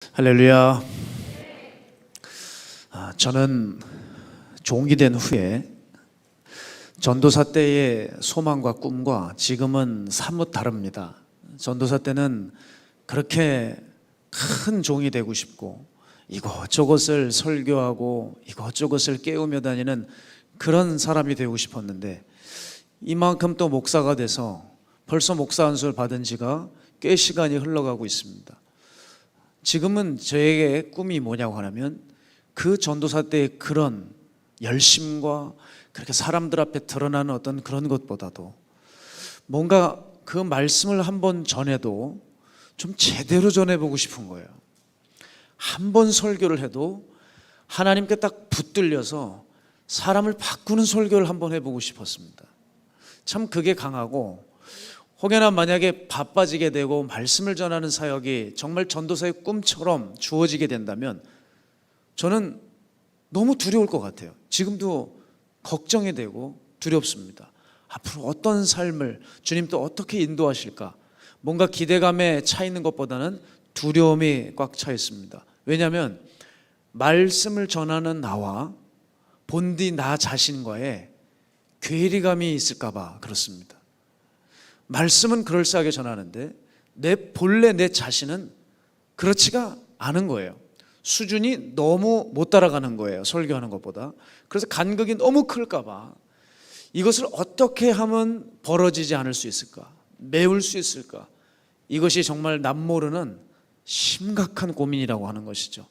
할렐루야. 저는 종이 된 후에 전도사 때의 소망과 꿈과 지금은 사뭇 다릅니다. 전도사 때는 그렇게 큰 종이 되고 싶고 이것저것을 설교하고 이것저것을 깨우며 다니는 그런 사람이 되고 싶었는데, 이만큼 또 목사가 돼서 벌써 목사 안수를 받은 지가 꽤 시간이 흘러가고 있습니다. 지금은 저에게 꿈이 뭐냐고 하면, 그 전도사 때의 그런 열심과 그렇게 사람들 앞에 드러나는 어떤 그런 것보다도 뭔가 그 말씀을 한번 전해도 좀 제대로 전해보고 싶은 거예요. 한 번 설교를 해도 하나님께 딱 붙들려서 사람을 바꾸는 설교를 한번 해보고 싶었습니다. 참 그게 강하고, 혹여나 만약에 바빠지게 되고 말씀을 전하는 사역이 정말 전도사의 꿈처럼 주어지게 된다면 저는 너무 두려울 것 같아요. 지금도 걱정이 되고 두렵습니다. 앞으로 어떤 삶을 주님 또 어떻게 인도하실까? 뭔가 기대감에 차 있는 것보다는 두려움이 꽉 차 있습니다. 왜냐하면 말씀을 전하는 나와 본디 나 자신과의 괴리감이 있을까 봐 그렇습니다. 말씀은 그럴싸하게 전하는데 본래 내 자신은 그렇지가 않은 거예요. 수준이 너무 못 따라가는 거예요, 설교하는 것보다. 그래서 간극이 너무 클까 봐 이것을 어떻게 하면 벌어지지 않을 수 있을까, 메울 수 있을까, 이것이 정말 남모르는 심각한 고민이라고 하는 것이죠.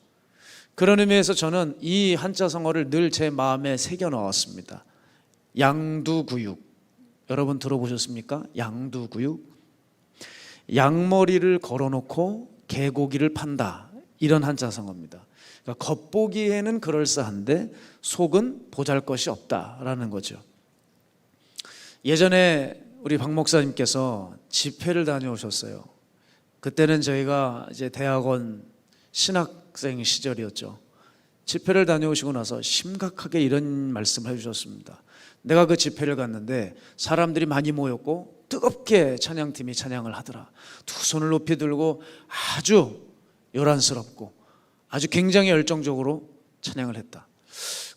그런 의미에서 저는 이 한자성어를 늘 제 마음에 새겨 넣었습니다. 양두구육. 여러분 들어보셨습니까? 양두구육. 양머리를 걸어놓고 개고기를 판다, 이런 한자성어입니다. 그러니까 겉보기에는 그럴싸한데 속은 보잘것이 없다라는 거죠. 예전에 우리 박 목사님께서 집회를 다녀오셨어요. 그때는 저희가 이제 대학원 신학생 시절이었죠. 집회를 다녀오시고 나서 심각하게 이런 말씀을 해주셨습니다. 내가 그 집회를 갔는데 사람들이 많이 모였고 뜨겁게 찬양팀이 찬양을 하더라. 두 손을 높이 들고 아주 요란스럽고 아주 굉장히 열정적으로 찬양을 했다.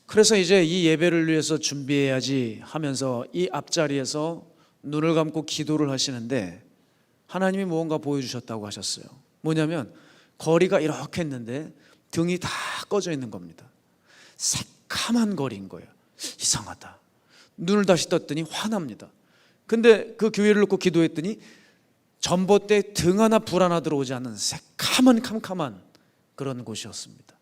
그래서 이제 이 예배를 위해서 준비해야지 하면서 이 앞자리에서 눈을 감고 기도를 하시는데 하나님이 무언가 보여주셨다고 하셨어요. 뭐냐면 거리가 이렇게 했는데 등이 다 꺼져 있는 겁니다. 새카만 거리인 거예요. 이상하다. 눈을 다시 떴더니 화납니다. 근데 그 교회를 놓고 기도했더니 전봇대 등 하나 불 하나 들어오지 않는 새카만 캄캄한 그런 곳이었습니다.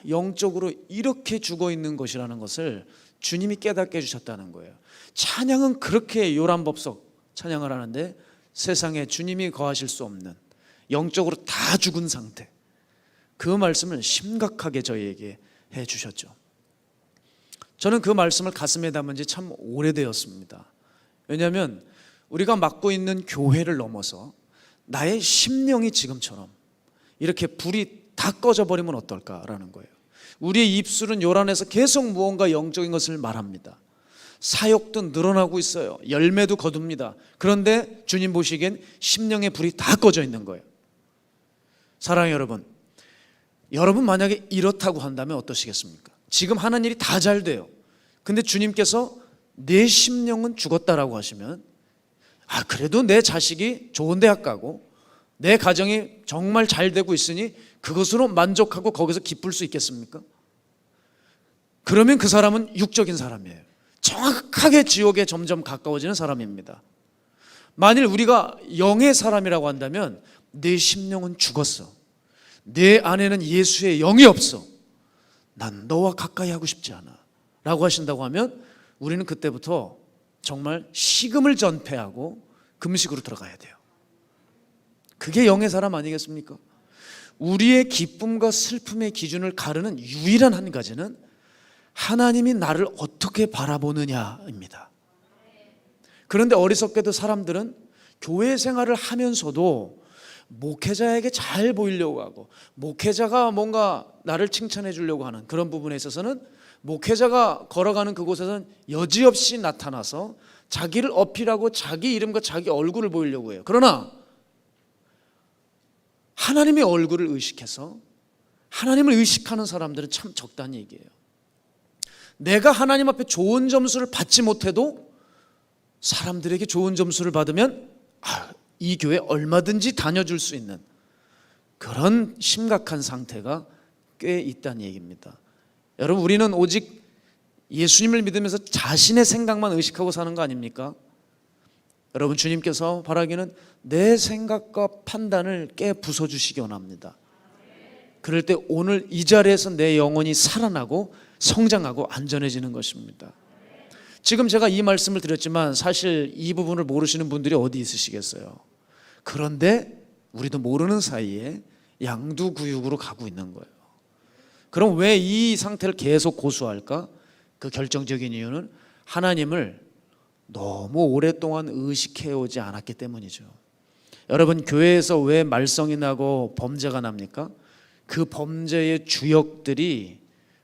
영적으로 이렇게 죽어있는 것이라는 것을 주님이 깨닫게 해주셨다는 거예요. 찬양은 그렇게 요란법석 찬양을 하는데 세상에 주님이 거하실 수 없는 영적으로 다 죽은 상태, 그 말씀을 심각하게 저희에게 해주셨죠. 저는 그 말씀을 가슴에 담은 지 참 오래되었습니다. 왜냐하면 우리가 맡고 있는 교회를 넘어서 나의 심령이 지금처럼 이렇게 불이 다 꺼져버리면 어떨까라는 거예요. 우리의 입술은 요란해서 계속 무언가 영적인 것을 말합니다. 사역도 늘어나고 있어요. 열매도 거둡니다. 그런데 주님 보시기엔 심령의 불이 다 꺼져 있는 거예요. 사랑하는 여러분, 여러분 만약에 이렇다고 한다면 어떠시겠습니까? 지금 하는 일이 다 잘 돼요. 근데 주님께서 내 심령은 죽었다라고 하시면, 그래도 내 자식이 좋은 대학 가고 내 가정이 정말 잘 되고 있으니 그것으로 만족하고 거기서 기쁠 수 있겠습니까? 그러면 그 사람은 육적인 사람이에요. 정확하게 지옥에 점점 가까워지는 사람입니다. 만일 우리가 영의 사람이라고 한다면 내 심령은 죽었어. 내 안에는 예수의 영이 없어. 난 너와 가까이 하고 싶지 않아 라고 하신다고 하면 우리는 그때부터 정말 식음을 전폐하고 금식으로 들어가야 돼요. 그게 영의 사람 아니겠습니까? 우리의 기쁨과 슬픔의 기준을 가르는 유일한 한 가지는 하나님이 나를 어떻게 바라보느냐입니다. 그런데 어리석게도 사람들은 교회 생활을 하면서도 목회자에게 잘 보이려고 하고 목회자가 뭔가 나를 칭찬해 주려고 하는 그런 부분에 있어서는 목회자가 걸어가는 그곳에서는 여지없이 나타나서 자기를 어필하고 자기 이름과 자기 얼굴을 보이려고 해요. 그러나 하나님의 얼굴을 의식해서 하나님을 의식하는 사람들은 참 적다는 얘기예요. 내가 하나님 앞에 좋은 점수를 받지 못해도 사람들에게 좋은 점수를 받으면 이 교회 얼마든지 다녀줄 수 있는 그런 심각한 상태가 꽤 있다는 얘기입니다. 여러분, 우리는 오직 예수님을 믿으면서 자신의 생각만 의식하고 사는 거 아닙니까? 여러분, 주님께서 바라기는 내 생각과 판단을 깨 부숴주시기 원합니다. 그럴 때 오늘 이 자리에서 내 영혼이 살아나고 성장하고 안전해지는 것입니다. 지금 제가 이 말씀을 드렸지만 사실 이 부분을 모르시는 분들이 어디 있으시겠어요? 그런데 우리도 모르는 사이에 양두구육으로 가고 있는 거예요. 그럼 왜 이 상태를 계속 고수할까? 그 결정적인 이유는 하나님을 너무 오랫동안 의식해오지 않았기 때문이죠. 여러분, 교회에서 왜 말썽이 나고 범죄가 납니까? 그 범죄의 주역들이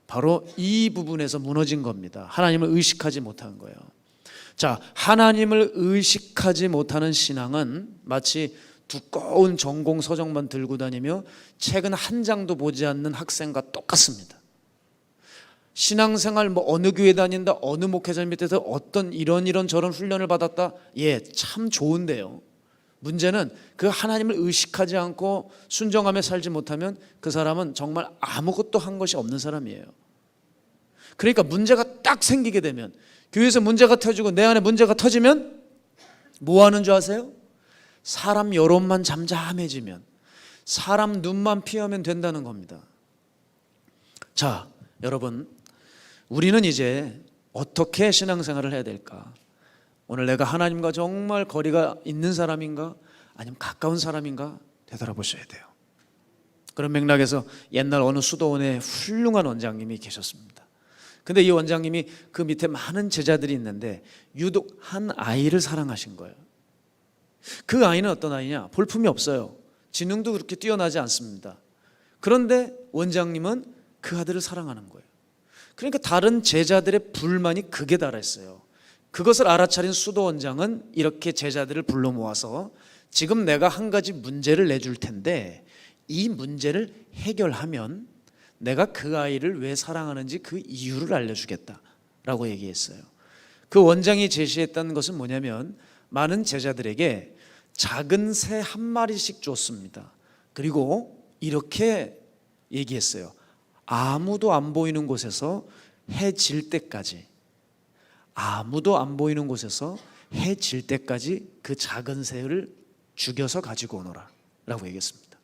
바로 이 부분에서 무너진 겁니다. 하나님을 의식하지 못한 거예요. 자, 하나님을 의식하지 못하는 신앙은 마치 두꺼운 전공 서적만 들고 다니며 책은 한 장도 보지 않는 학생과 똑같습니다. 신앙생활 어느 교회 다닌다, 어느 목회자 밑에서 어떤 이런 저런 훈련을 받았다, 참 좋은데요. 문제는 그 하나님을 의식하지 않고 순종하며 살지 못하면 그 사람은 정말 아무것도 한 것이 없는 사람이에요. 그러니까 문제가 딱 생기게 되면, 교회에서 문제가 터지고 내 안에 문제가 터지면 뭐 하는 줄 아세요? 사람 여론만 잠잠해지면, 사람 눈만 피하면 된다는 겁니다. 자, 여러분, 우리는 이제 어떻게 신앙생활을 해야 될까? 오늘 내가 하나님과 정말 거리가 있는 사람인가? 아니면 가까운 사람인가? 되돌아보셔야 돼요. 그런 맥락에서 옛날 어느 수도원에 훌륭한 원장님이 계셨습니다. 근데 이 원장님이 그 밑에 많은 제자들이 있는데 유독 한 아이를 사랑하신 거예요. 그 아이는 어떤 아이냐? 볼품이 없어요. 지능도 그렇게 뛰어나지 않습니다. 그런데 원장님은 그 아들을 사랑하는 거예요. 그러니까 다른 제자들의 불만이 극에 달했어요. 그것을 알아차린 수도원장은 이렇게 제자들을 불러 모아서 지금 내가 한 가지 문제를 내줄 텐데 이 문제를 해결하면 내가 그 아이를 왜 사랑하는지 그 이유를 알려주겠다라고 얘기했어요. 그 원장이 제시했던 것은 뭐냐면 많은 제자들에게 작은 새 한 마리씩 줬습니다. 그리고 이렇게 얘기했어요. 아무도 안 보이는 곳에서 해 질 때까지, 아무도 안 보이는 곳에서 해 질 때까지 그 작은 새를 죽여서 가지고 오너라 라고 얘기했습니다.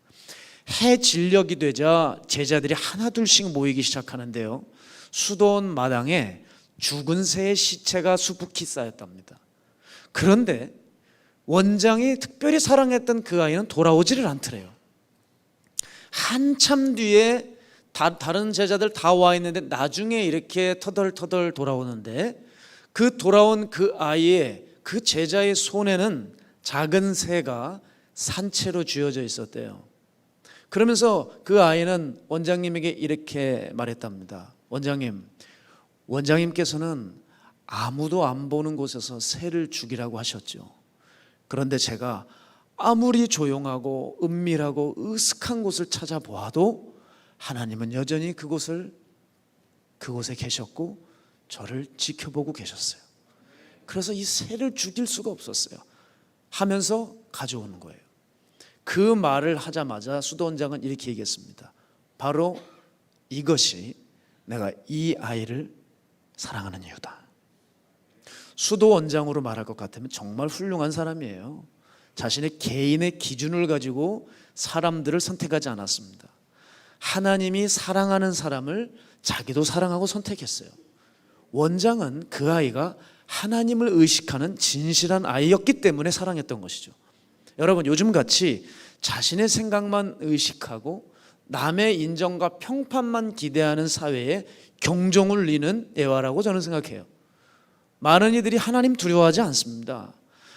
해 진력이 되자 제자들이 하나둘씩 모이기 시작하는데요, 수도원 마당에 죽은 새의 시체가 수북히 쌓였답니다. 그런데 원장이 특별히 사랑했던 그 아이는 돌아오지를 않더래요. 한참 뒤에 다른 제자들 다 와 있는데 나중에 이렇게 터덜터덜 돌아오는데 그 돌아온 그 아이의, 그 제자의 손에는 작은 새가 산채로 쥐어져 있었대요. 그러면서 그 아이는 원장님에게 이렇게 말했답니다. 원장님께서는 아무도 안 보는 곳에서 새를 죽이라고 하셨죠. 그런데 제가 아무리 조용하고 은밀하고 으슥한 곳을 찾아보아도 하나님은 여전히 그곳에 계셨고 저를 지켜보고 계셨어요. 그래서 이 새를 죽일 수가 없었어요 하면서 가져오는 거예요. 그 말을 하자마자 수도원장은 이렇게 얘기했습니다. 바로 이것이 내가 이 아이를 사랑하는 이유다. 수도원장으로 말할 것 같으면 정말 훌륭한 사람이에요. 자신의 개인의 기준을 가지고 사람들을 선택하지 않았습니다. 하나님이 사랑하는 사람을 자기도 사랑하고 선택했어요. 원장은 그 아이가 하나님을 의식하는 진실한 아이였기 때문에 사랑했던 것이죠. 여러분, 요즘같이 자신의 생각만 의식하고 남의 인정과 평판만 기대하는 사회에 경종을 울리는 예화라고 저는 생각해요. 많은 이들이 하나님 두려워하지 않습니다.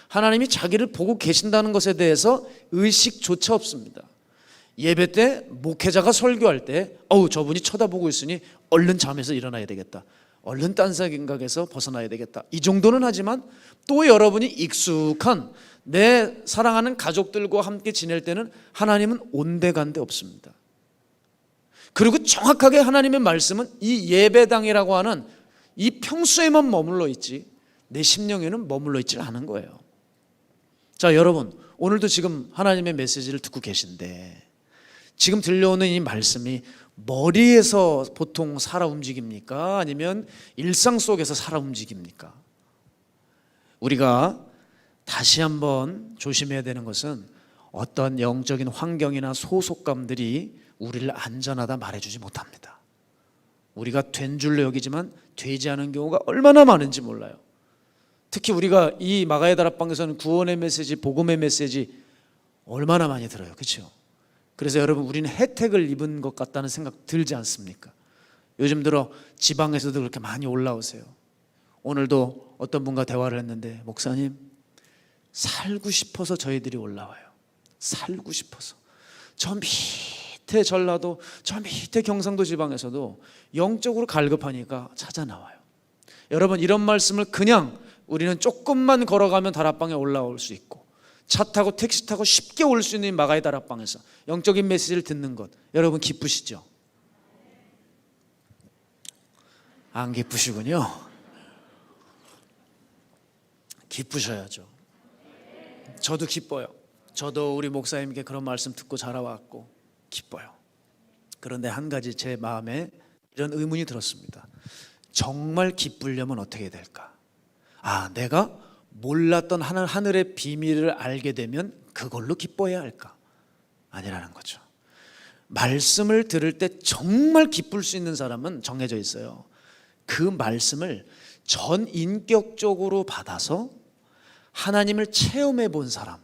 하나님이 자기를 보고 계신다는 것에 대해서 의식조차 없습니다. 예배 때 목회자가 설교할 때 저분이 쳐다보고 있으니 얼른 잠에서 일어나야 되겠다, 얼른 딴 생각에서 벗어나야 되겠다, 이 정도는 하지만 또 여러분이 익숙한 내 사랑하는 가족들과 함께 지낼 때는 하나님은 온데간데 없습니다. 그리고 정확하게 하나님의 말씀은 이 예배당이라고 하는 이 평소에만 머물러 있지 내 심령에는 머물러 있지 않은 거예요. 자, 여러분, 오늘도 지금 하나님의 메시지를 듣고 계신데 지금 들려오는 이 말씀이 머리에서 보통 살아 움직입니까? 아니면 일상 속에서 살아 움직입니까? 우리가 다시 한번 조심해야 되는 것은 어떤 영적인 환경이나 소속감들이 우리를 안전하다 말해주지 못합니다. 우리가 된 줄로 여기지만 되지 않은 경우가 얼마나 많은지 몰라요. 특히 우리가 이 마가의 다락방에서는 구원의 메시지, 복음의 메시지 얼마나 많이 들어요. 그렇죠? 그래서 여러분, 우리는 혜택을 입은 것 같다는 생각 들지 않습니까? 요즘 들어 지방에서도 그렇게 많이 올라오세요. 오늘도 어떤 분과 대화를 했는데, 목사님, 살고 싶어서 저희들이 올라와요. 살고 싶어서. 저 밑에 전라도, 저 밑에 경상도 지방에서도 영적으로 갈급하니까 찾아 나와요. 여러분, 이런 말씀을 그냥 우리는 조금만 걸어가면 다락방에 올라올 수 있고, 차 타고 택시 타고 쉽게 올 수 있는 마가의 다락방에서 영적인 메시지를 듣는 것, 여러분 기쁘시죠? 안 기쁘시군요. 기쁘셔야죠. 저도 기뻐요. 저도 우리 목사님께 그런 말씀 듣고 자라왔고 기뻐요. 그런데 한 가지 제 마음에 이런 의문이 들었습니다. 정말 기쁘려면 어떻게 될까? 내가 몰랐던 하늘의 비밀을 알게 되면 그걸로 기뻐해야 할까? 아니라는 거죠. 말씀을 들을 때 정말 기쁠 수 있는 사람은 정해져 있어요. 그 말씀을 전인격적으로 받아서 하나님을 체험해 본 사람,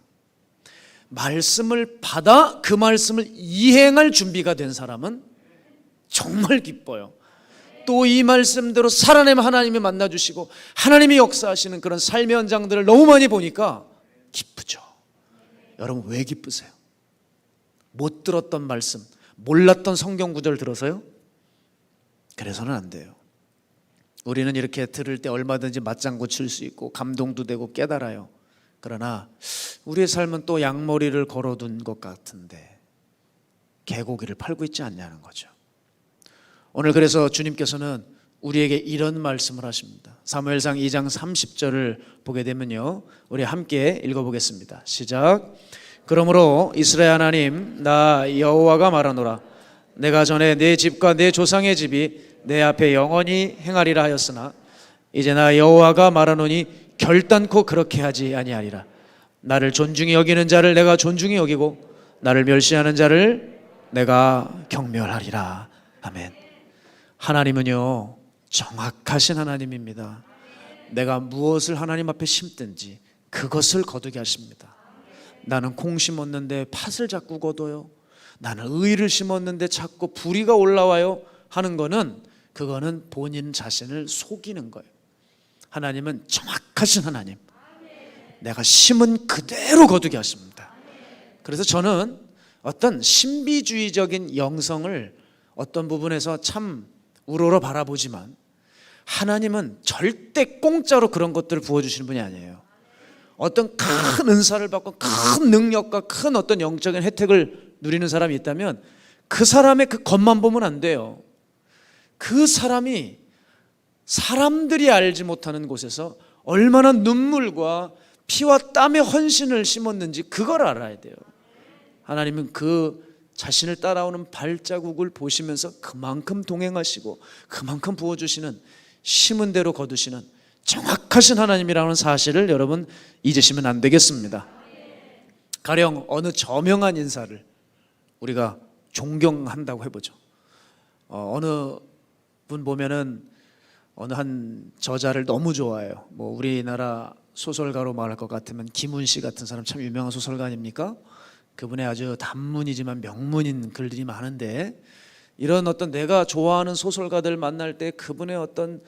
말씀을 받아 그 말씀을 이행할 준비가 된 사람은 정말 기뻐요. 또 이 말씀대로 살아내면 하나님이 만나주시고 하나님이 역사하시는 그런 삶의 현장들을 너무 많이 보니까 기쁘죠. 여러분, 왜 기쁘세요? 못 들었던 말씀, 몰랐던 성경 구절 들어서요? 그래서는 안 돼요. 우리는 이렇게 들을 때 얼마든지 맞장구 칠 수 있고 감동도 되고 깨달아요. 그러나 우리의 삶은 또 양머리를 걸어둔 것 같은데 개고기를 팔고 있지 않냐는 거죠. 오늘 그래서 주님께서는 우리에게 이런 말씀을 하십니다. 사무엘상 2장 30절을 보게 되면요, 우리 함께 읽어보겠습니다. 시작. 그러므로 이스라엘 하나님 나 여호와가 말하노라. 내가 전에 내 집과 내 조상의 집이 내 앞에 영원히 행하리라 하였으나 이제 나 여호와가 말하노니 결단코 그렇게 하지 아니하리라. 나를 존중히 여기는 자를 내가 존중히 여기고 나를 멸시하는 자를 내가 경멸하리라. 아멘. 하나님은요, 정확하신 하나님입니다. 내가 무엇을 하나님 앞에 심든지 그것을 거두게 하십니다. 나는 콩 심었는데 팥을 자꾸 거둬요. 나는 의를 심었는데 자꾸 불의가 올라와요 하는 거는, 그거는 본인 자신을 속이는 거예요. 하나님은 정확하신 하나님, 내가 심은 그대로 거두게 하십니다. 그래서 저는 어떤 신비주의적인 영성을 어떤 부분에서 참 우러러 바라보지만 하나님은 절대 공짜로 그런 것들을 부어주시는 분이 아니에요. 어떤 큰 은사를 받고 큰 능력과 큰 어떤 영적인 혜택을 누리는 사람이 있다면 그 사람의 그 겉만 보면 안 돼요. 그 사람이 사람들이 알지 못하는 곳에서 얼마나 눈물과 피와 땀의 헌신을 심었는지 그걸 알아야 돼요. 하나님은 그 자신을 따라오는 발자국을 보시면서 그만큼 동행하시고 그만큼 부어주시는, 심은 대로 거두시는 정확하신 하나님이라는 사실을 여러분 잊으시면 안 되겠습니다. 가령 어느 저명한 인사를 우리가 존경한다고 해보죠. 어느 분 보면은 어느 한 저자를 너무 좋아해요. 뭐 우리나라 소설가로 말할 것 같으면 김훈씨 같은 사람 참 유명한 소설가 아닙니까? 그분의 아주 단문이지만 명문인 글들이 많은데, 이런 어떤 내가 좋아하는 소설가들 만날 때 그분의 어떤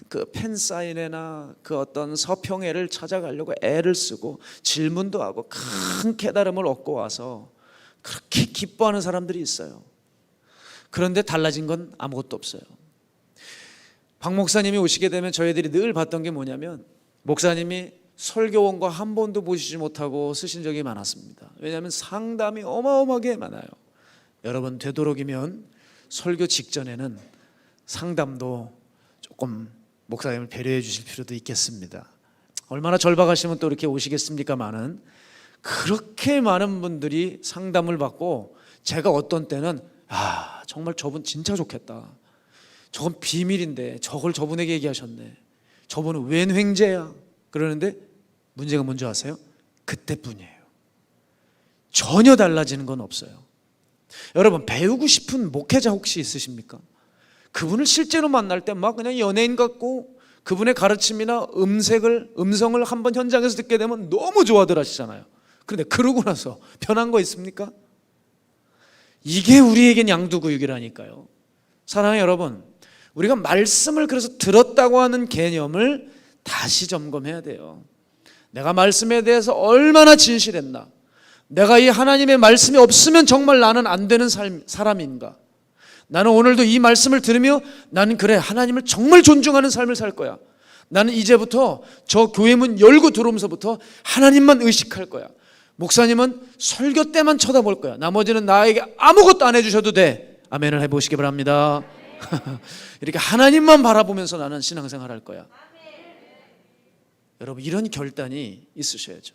그 팬사인회나 그 어떤 서평회를 찾아가려고 애를 쓰고 질문도 하고 큰 깨달음을 얻고 와서 그렇게 기뻐하는 사람들이 있어요. 그런데 달라진 건 아무것도 없어요. 박 목사님이 오시게 되면 저희들이 늘 봤던 게 뭐냐면, 목사님이 설교원과 한 번도 보시지 못하고 쓰신 적이 많았습니다. 왜냐하면 상담이 어마어마하게 많아요. 여러분, 되도록이면 설교 직전에는 상담도 조금 목사님을 배려해 주실 필요도 있겠습니다. 얼마나 절박하시면 또 이렇게 오시겠습니까마는, 그렇게 많은 분들이 상담을 받고 제가 어떤 때는 정말 저분 진짜 좋겠다, 저건 비밀인데 저걸 저분에게 얘기하셨네, 저분은 웬 횡재야, 그러는데 문제가 뭔지 아세요? 그때뿐이에요. 전혀 달라지는 건 없어요. 여러분, 배우고 싶은 목회자 혹시 있으십니까? 그분을 실제로 만날 때 막 그냥 연예인 같고, 그분의 가르침이나 음성을 한번 현장에서 듣게 되면 너무 좋아들 하시잖아요. 그런데 그러고 나서 변한 거 있습니까? 이게 우리에겐 양두구육이라니까요. 사랑하는 여러분, 우리가 말씀을 그래서 들었다고 하는 개념을 다시 점검해야 돼요. 내가 말씀에 대해서 얼마나 진실했나, 내가 이 하나님의 말씀이 없으면 정말 나는 안 되는 사람인가, 나는 오늘도 이 말씀을 들으며 나는 그래, 하나님을 정말 존중하는 삶을 살 거야, 나는 이제부터 저 교회 문 열고 들어오면서부터 하나님만 의식할 거야, 목사님은 설교 때만 쳐다볼 거야, 나머지는 나에게 아무것도 안 해주셔도 돼. 아멘을 해보시기 바랍니다. 이렇게 하나님만 바라보면서 나는 신앙생활 할 거야. 여러분, 이런 결단이 있으셔야죠.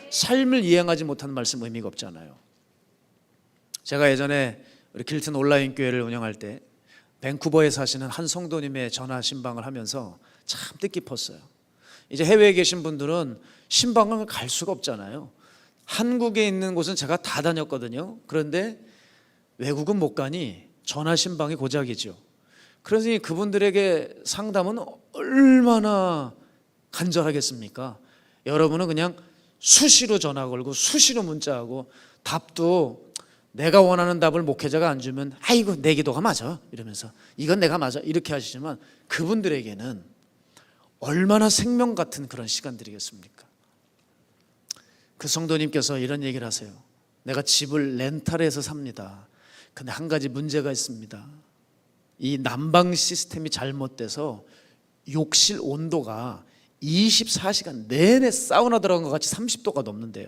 삶을 이행하지 못한 말씀 의미가 없잖아요. 제가 예전에 우리 길튼 온라인 교회를 운영할 때 밴쿠버에 사시는 한 성도님의 전화 신방을 하면서 참 뜻깊었어요. 이제 해외에 계신 분들은 신방을 갈 수가 없잖아요. 한국에 있는 곳은 제가 다 다녔거든요. 그런데 외국은 못 가니 전화 신방이 고작이죠. 그래서 그분들에게 상담은 얼마나 간절하겠습니까? 여러분은 그냥 수시로 전화 걸고 수시로 문자하고, 답도 내가 원하는 답을 목회자가 안 주면 아이고 내 기도가 맞아 이러면서 이건 내가 맞아 이렇게 하시지만, 그분들에게는 얼마나 생명 같은 그런 시간들이겠습니까? 그 성도님께서 이런 얘기를 하세요. 내가 집을 렌탈해서 삽니다. 근데 한 가지 문제가 있습니다. 이 난방 시스템이 잘못돼서 욕실 온도가 24시간 내내 사우나 들어간 것 같이 30도가 넘는데요.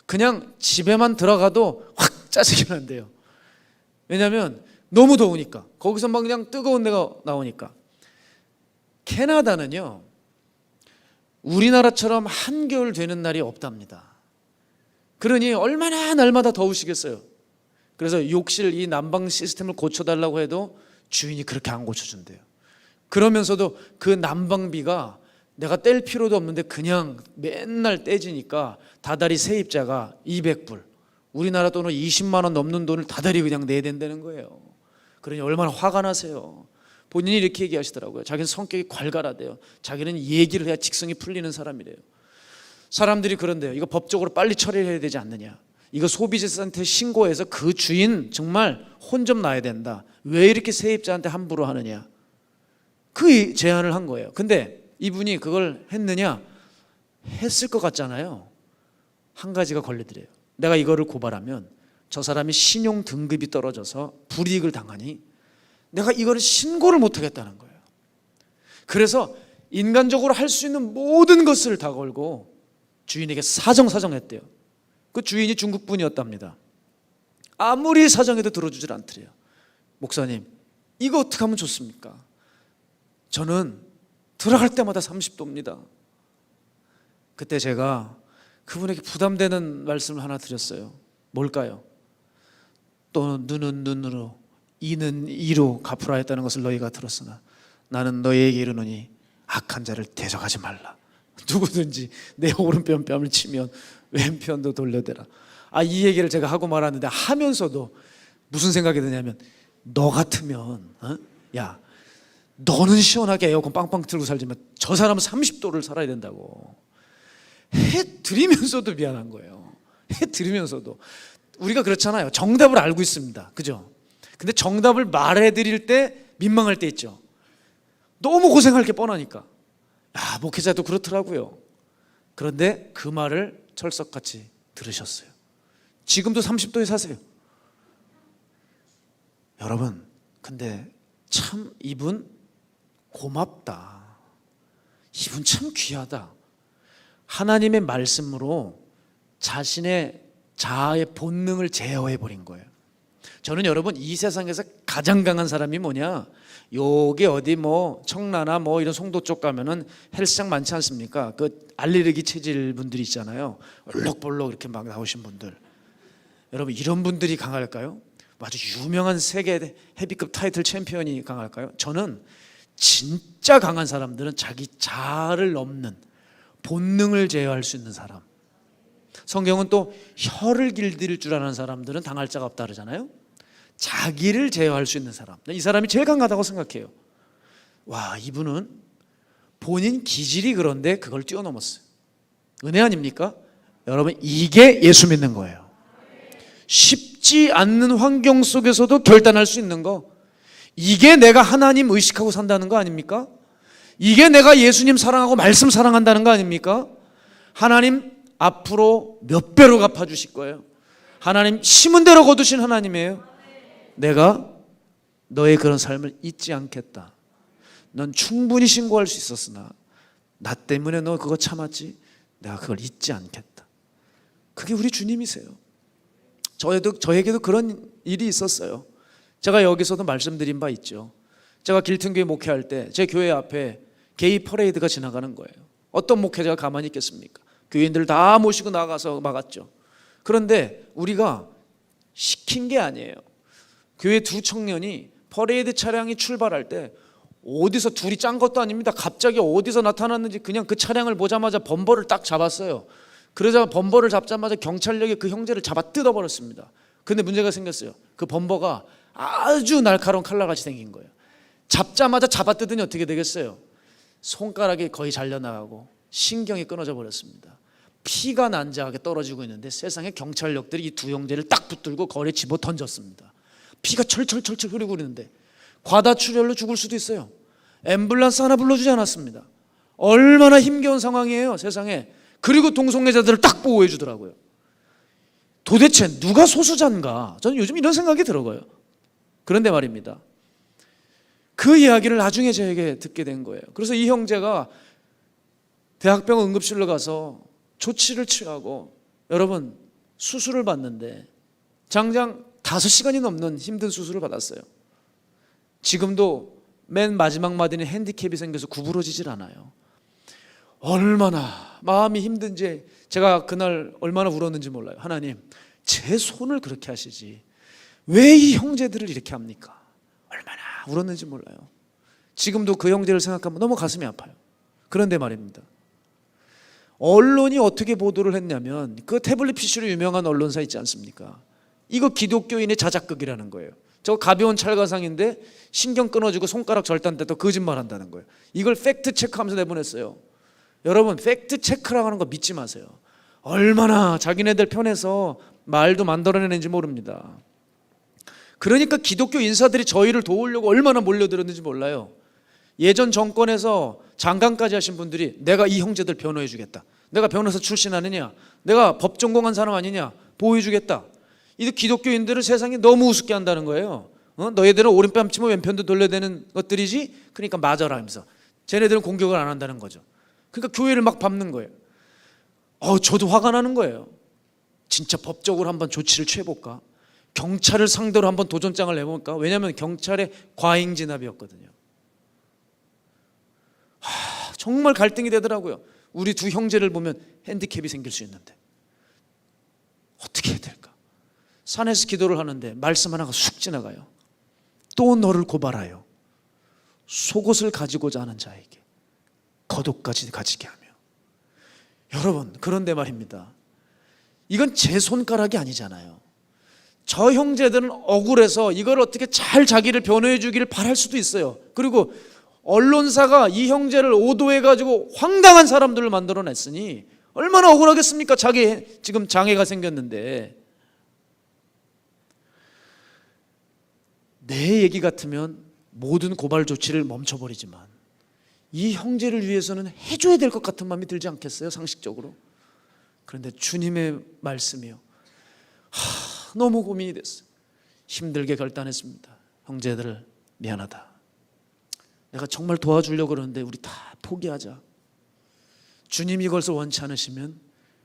그냥 집에만 들어가도 확 짜증이 난대요. 왜냐하면 너무 더우니까, 거기서 막 그냥 뜨거운 데가 나오니까. 캐나다는요, 우리나라처럼 한겨울 되는 날이 없답니다. 그러니 얼마나 날마다 더우시겠어요. 그래서 욕실 이 난방 시스템을 고쳐달라고 해도 주인이 그렇게 안 고쳐준대요. 그러면서도 그 난방비가 내가 뗄 필요도 없는데 그냥 맨날 떼지니까 다달이 세입자가 200불, 우리나라 돈으로 20만 원 넘는 돈을 다달이 그냥 내야 된다는 거예요. 그러니 얼마나 화가 나세요. 본인이 이렇게 얘기하시더라고요. 자기는 성격이 괄괄하대요. 자기는 얘기를 해야 직성이 풀리는 사람이래요. 사람들이 그런데요, 이거 법적으로 빨리 처리를 해야 되지 않느냐, 이거 소비자한테 신고해서 그 주인 정말 혼 좀 나야 된다, 왜 이렇게 세입자한테 함부로 하느냐, 그 제안을 한 거예요. 근데 이분이 그걸 했느냐? 했을 것 같잖아요. 한 가지가 걸리더래요. 내가 이거를 고발하면 저 사람이 신용 등급이 떨어져서 불이익을 당하니 내가 이거를 신고를 못 하겠다는 거예요. 그래서 인간적으로 할 수 있는 모든 것을 다 걸고 주인에게 사정했대요. 그 주인이 중국 분이었답니다. 아무리 사정해도 들어주질 않더래요. 목사님, 이거 어떻게 하면 좋습니까? 저는 들어갈 때마다 30도입니다. 그때 제가 그분에게 부담되는 말씀을 하나 드렸어요. 뭘까요? 또 눈은 눈으로 이는 이로 갚으라 했다는 것을 너희가 들었으나 나는 너희에게 이르노니 악한 자를 대적하지 말라. 누구든지 내 오른편 뺨을 치면 왼편도 돌려대라. 이 얘기를 제가 하고 말았는데, 하면서도 무슨 생각이 드냐면, 너 같으면 야, 너는 시원하게 에어컨 빵빵 틀고 살지만 저 사람은 30도를 살아야 된다고 해드리면서도 미안한 거예요. 해드리면서도. 우리가 그렇잖아요. 정답을 알고 있습니다. 그죠? 근데 정답을 말해드릴 때 민망할 때 있죠. 너무 고생할 게 뻔하니까. 목회자도 그렇더라고요. 그런데 그 말을 철석같이 들으셨어요. 지금도 30도에 사세요. 여러분, 근데 참 이분 고맙다, 이분 참 귀하다, 하나님의 말씀으로 자신의 자아의 본능을 제어해 버린 거예요. 저는 여러분 이 세상에서 가장 강한 사람이 뭐냐? 요게 어디 뭐 청라나 뭐 이런 송도 쪽 가면은 헬스장 많지 않습니까? 그 알레르기 체질 분들이 있잖아요. 얼럭벌럭 이렇게 막 나오신 분들. 여러분 이런 분들이 강할까요? 아주 유명한 세계 헤비급 타이틀 챔피언이 강할까요? 저는 진짜 강한 사람들은 자기 자아를 넘는 본능을 제어할 수 있는 사람. 성경은 또 혀를 길들일 줄 아는 사람들은 당할 자가 없다 그러잖아요. 자기를 제어할 수 있는 사람, 이 사람이 제일 강하다고 생각해요. 와, 이분은 본인 기질이 그런데 그걸 뛰어넘었어요. 은혜 아닙니까? 여러분 이게 예수 믿는 거예요. 쉽지 않는 환경 속에서도 결단할 수 있는 거, 이게 내가 하나님 의식하고 산다는 거 아닙니까? 이게 내가 예수님 사랑하고 말씀 사랑한다는 거 아닙니까? 하나님 앞으로 몇 배로 갚아주실 거예요. 하나님 심은 대로 거두신 하나님이에요. 내가 너의 그런 삶을 잊지 않겠다. 넌 충분히 신고할 수 있었으나 나 때문에 너 그거 참았지? 내가 그걸 잊지 않겠다. 그게 우리 주님이세요. 저에게도 그런 일이 있었어요. 제가 여기서도 말씀드린 바 있죠. 제가 길튼교회 목회할 때 제 교회 앞에 게이 퍼레이드가 지나가는 거예요. 어떤 목회자가 가만히 있겠습니까? 교인들 다 모시고 나가서 막았죠. 그런데 우리가 시킨 게 아니에요. 교회 두 청년이 퍼레이드 차량이 출발할 때 어디서 둘이 짠 것도 아닙니다. 갑자기 어디서 나타났는지 그냥 그 차량을 보자마자 범버를 딱 잡았어요. 그러자 범버를 잡자마자 경찰력이 그 형제를 잡아 뜯어버렸습니다. 근데 문제가 생겼어요. 그 범버가 아주 날카로운 칼날같이 생긴 거예요. 잡자마자 잡아 뜯으니 어떻게 되겠어요? 손가락이 거의 잘려나가고 신경이 끊어져 버렸습니다. 피가 난자하게 떨어지고 있는데 세상에 경찰력들이 이 두 형제를 딱 붙들고 거리에 집어 던졌습니다. 피가 철철철철 흐르고 있는데 과다출혈로 죽을 수도 있어요. 앰뷸런스 하나 불러주지 않았습니다. 얼마나 힘겨운 상황이에요, 세상에. 그리고 동성애자들을 딱 보호해 주더라고요. 도대체 누가 소수자인가? 저는 요즘 이런 생각이 들어요. 그런데 말입니다, 그 이야기를 나중에 저에게 듣게 된 거예요. 그래서 이 형제가 대학병원 응급실로 가서 조치를 취하고 여러분 수술을 받는데 장장 5시간이 넘는 힘든 수술을 받았어요. 지금도 맨 마지막 마디는 핸디캡이 생겨서 구부러지질 않아요. 얼마나 마음이 힘든지 제가 그날 얼마나 울었는지 몰라요. 하나님, 제 손을 그렇게 하시지 왜 이 형제들을 이렇게 합니까? 얼마나 울었는지 몰라요. 지금도 그 형제를 생각하면 너무 가슴이 아파요. 그런데 말입니다, 언론이 어떻게 보도를 했냐면 그 태블릿 PC로 유명한 언론사 있지 않습니까? 이거 기독교인의 자작극이라는 거예요. 저 가벼운 찰가상인데 신경 끊어지고 손가락 절단돼도 거짓말한다는 거예요. 이걸 팩트 체크하면서 내보냈어요. 여러분, 팩트 체크라고 하는 거 믿지 마세요. 얼마나 자기네들 편에서 말도 만들어내는지 모릅니다. 그러니까 기독교 인사들이 저희를 도우려고 얼마나 몰려들었는지 몰라요. 예전 정권에서 장관까지 하신 분들이 내가 이 형제들 변호해 주겠다, 내가 변호사 출신 아니냐, 내가 법 전공한 사람 아니냐, 보호해 주겠다. 이 기독교인들을 세상이 너무 우습게 한다는 거예요. 너희들은 오른뺨 치면 왼편도 돌려대는 것들이지, 그러니까 맞아라 하면서 쟤네들은 공격을 안 한다는 거죠. 그러니까 교회를 막 밟는 거예요. 저도 화가 나는 거예요. 진짜 법적으로 한번 조치를 취해볼까? 경찰을 상대로 한번 도전장을 내볼까? 왜냐하면 경찰의 과잉 진압이었거든요. 정말 갈등이 되더라고요. 우리 두 형제를 보면 핸디캡이 생길 수 있는데 어떻게 해야 될까? 산에서 기도를 하는데 말씀 하나가 쑥 지나가요. 또 너를 고발하여 속옷을 가지고자 하는 자에게 겉옷까지 가지게 하며. 여러분, 그런데 말입니다, 이건 제 손가락이 아니잖아요. 저 형제들은 억울해서 이걸 어떻게 잘 자기를 변호해 주기를 바랄 수도 있어요. 그리고 언론사가 이 형제를 오도해가지고 황당한 사람들을 만들어냈으니 얼마나 억울하겠습니까? 자기 지금 장애가 생겼는데. 내 얘기 같으면 모든 고발 조치를 멈춰버리지만 이 형제를 위해서는 해줘야 될 것 같은 마음이 들지 않겠어요? 상식적으로. 그런데 주님의 말씀이요, 너무 고민이 됐어요. 힘들게 결단했습니다. 형제들을 미안하다, 내가 정말 도와주려고 그러는데 우리 다 포기하자. 주님이 이것을 원치 않으시면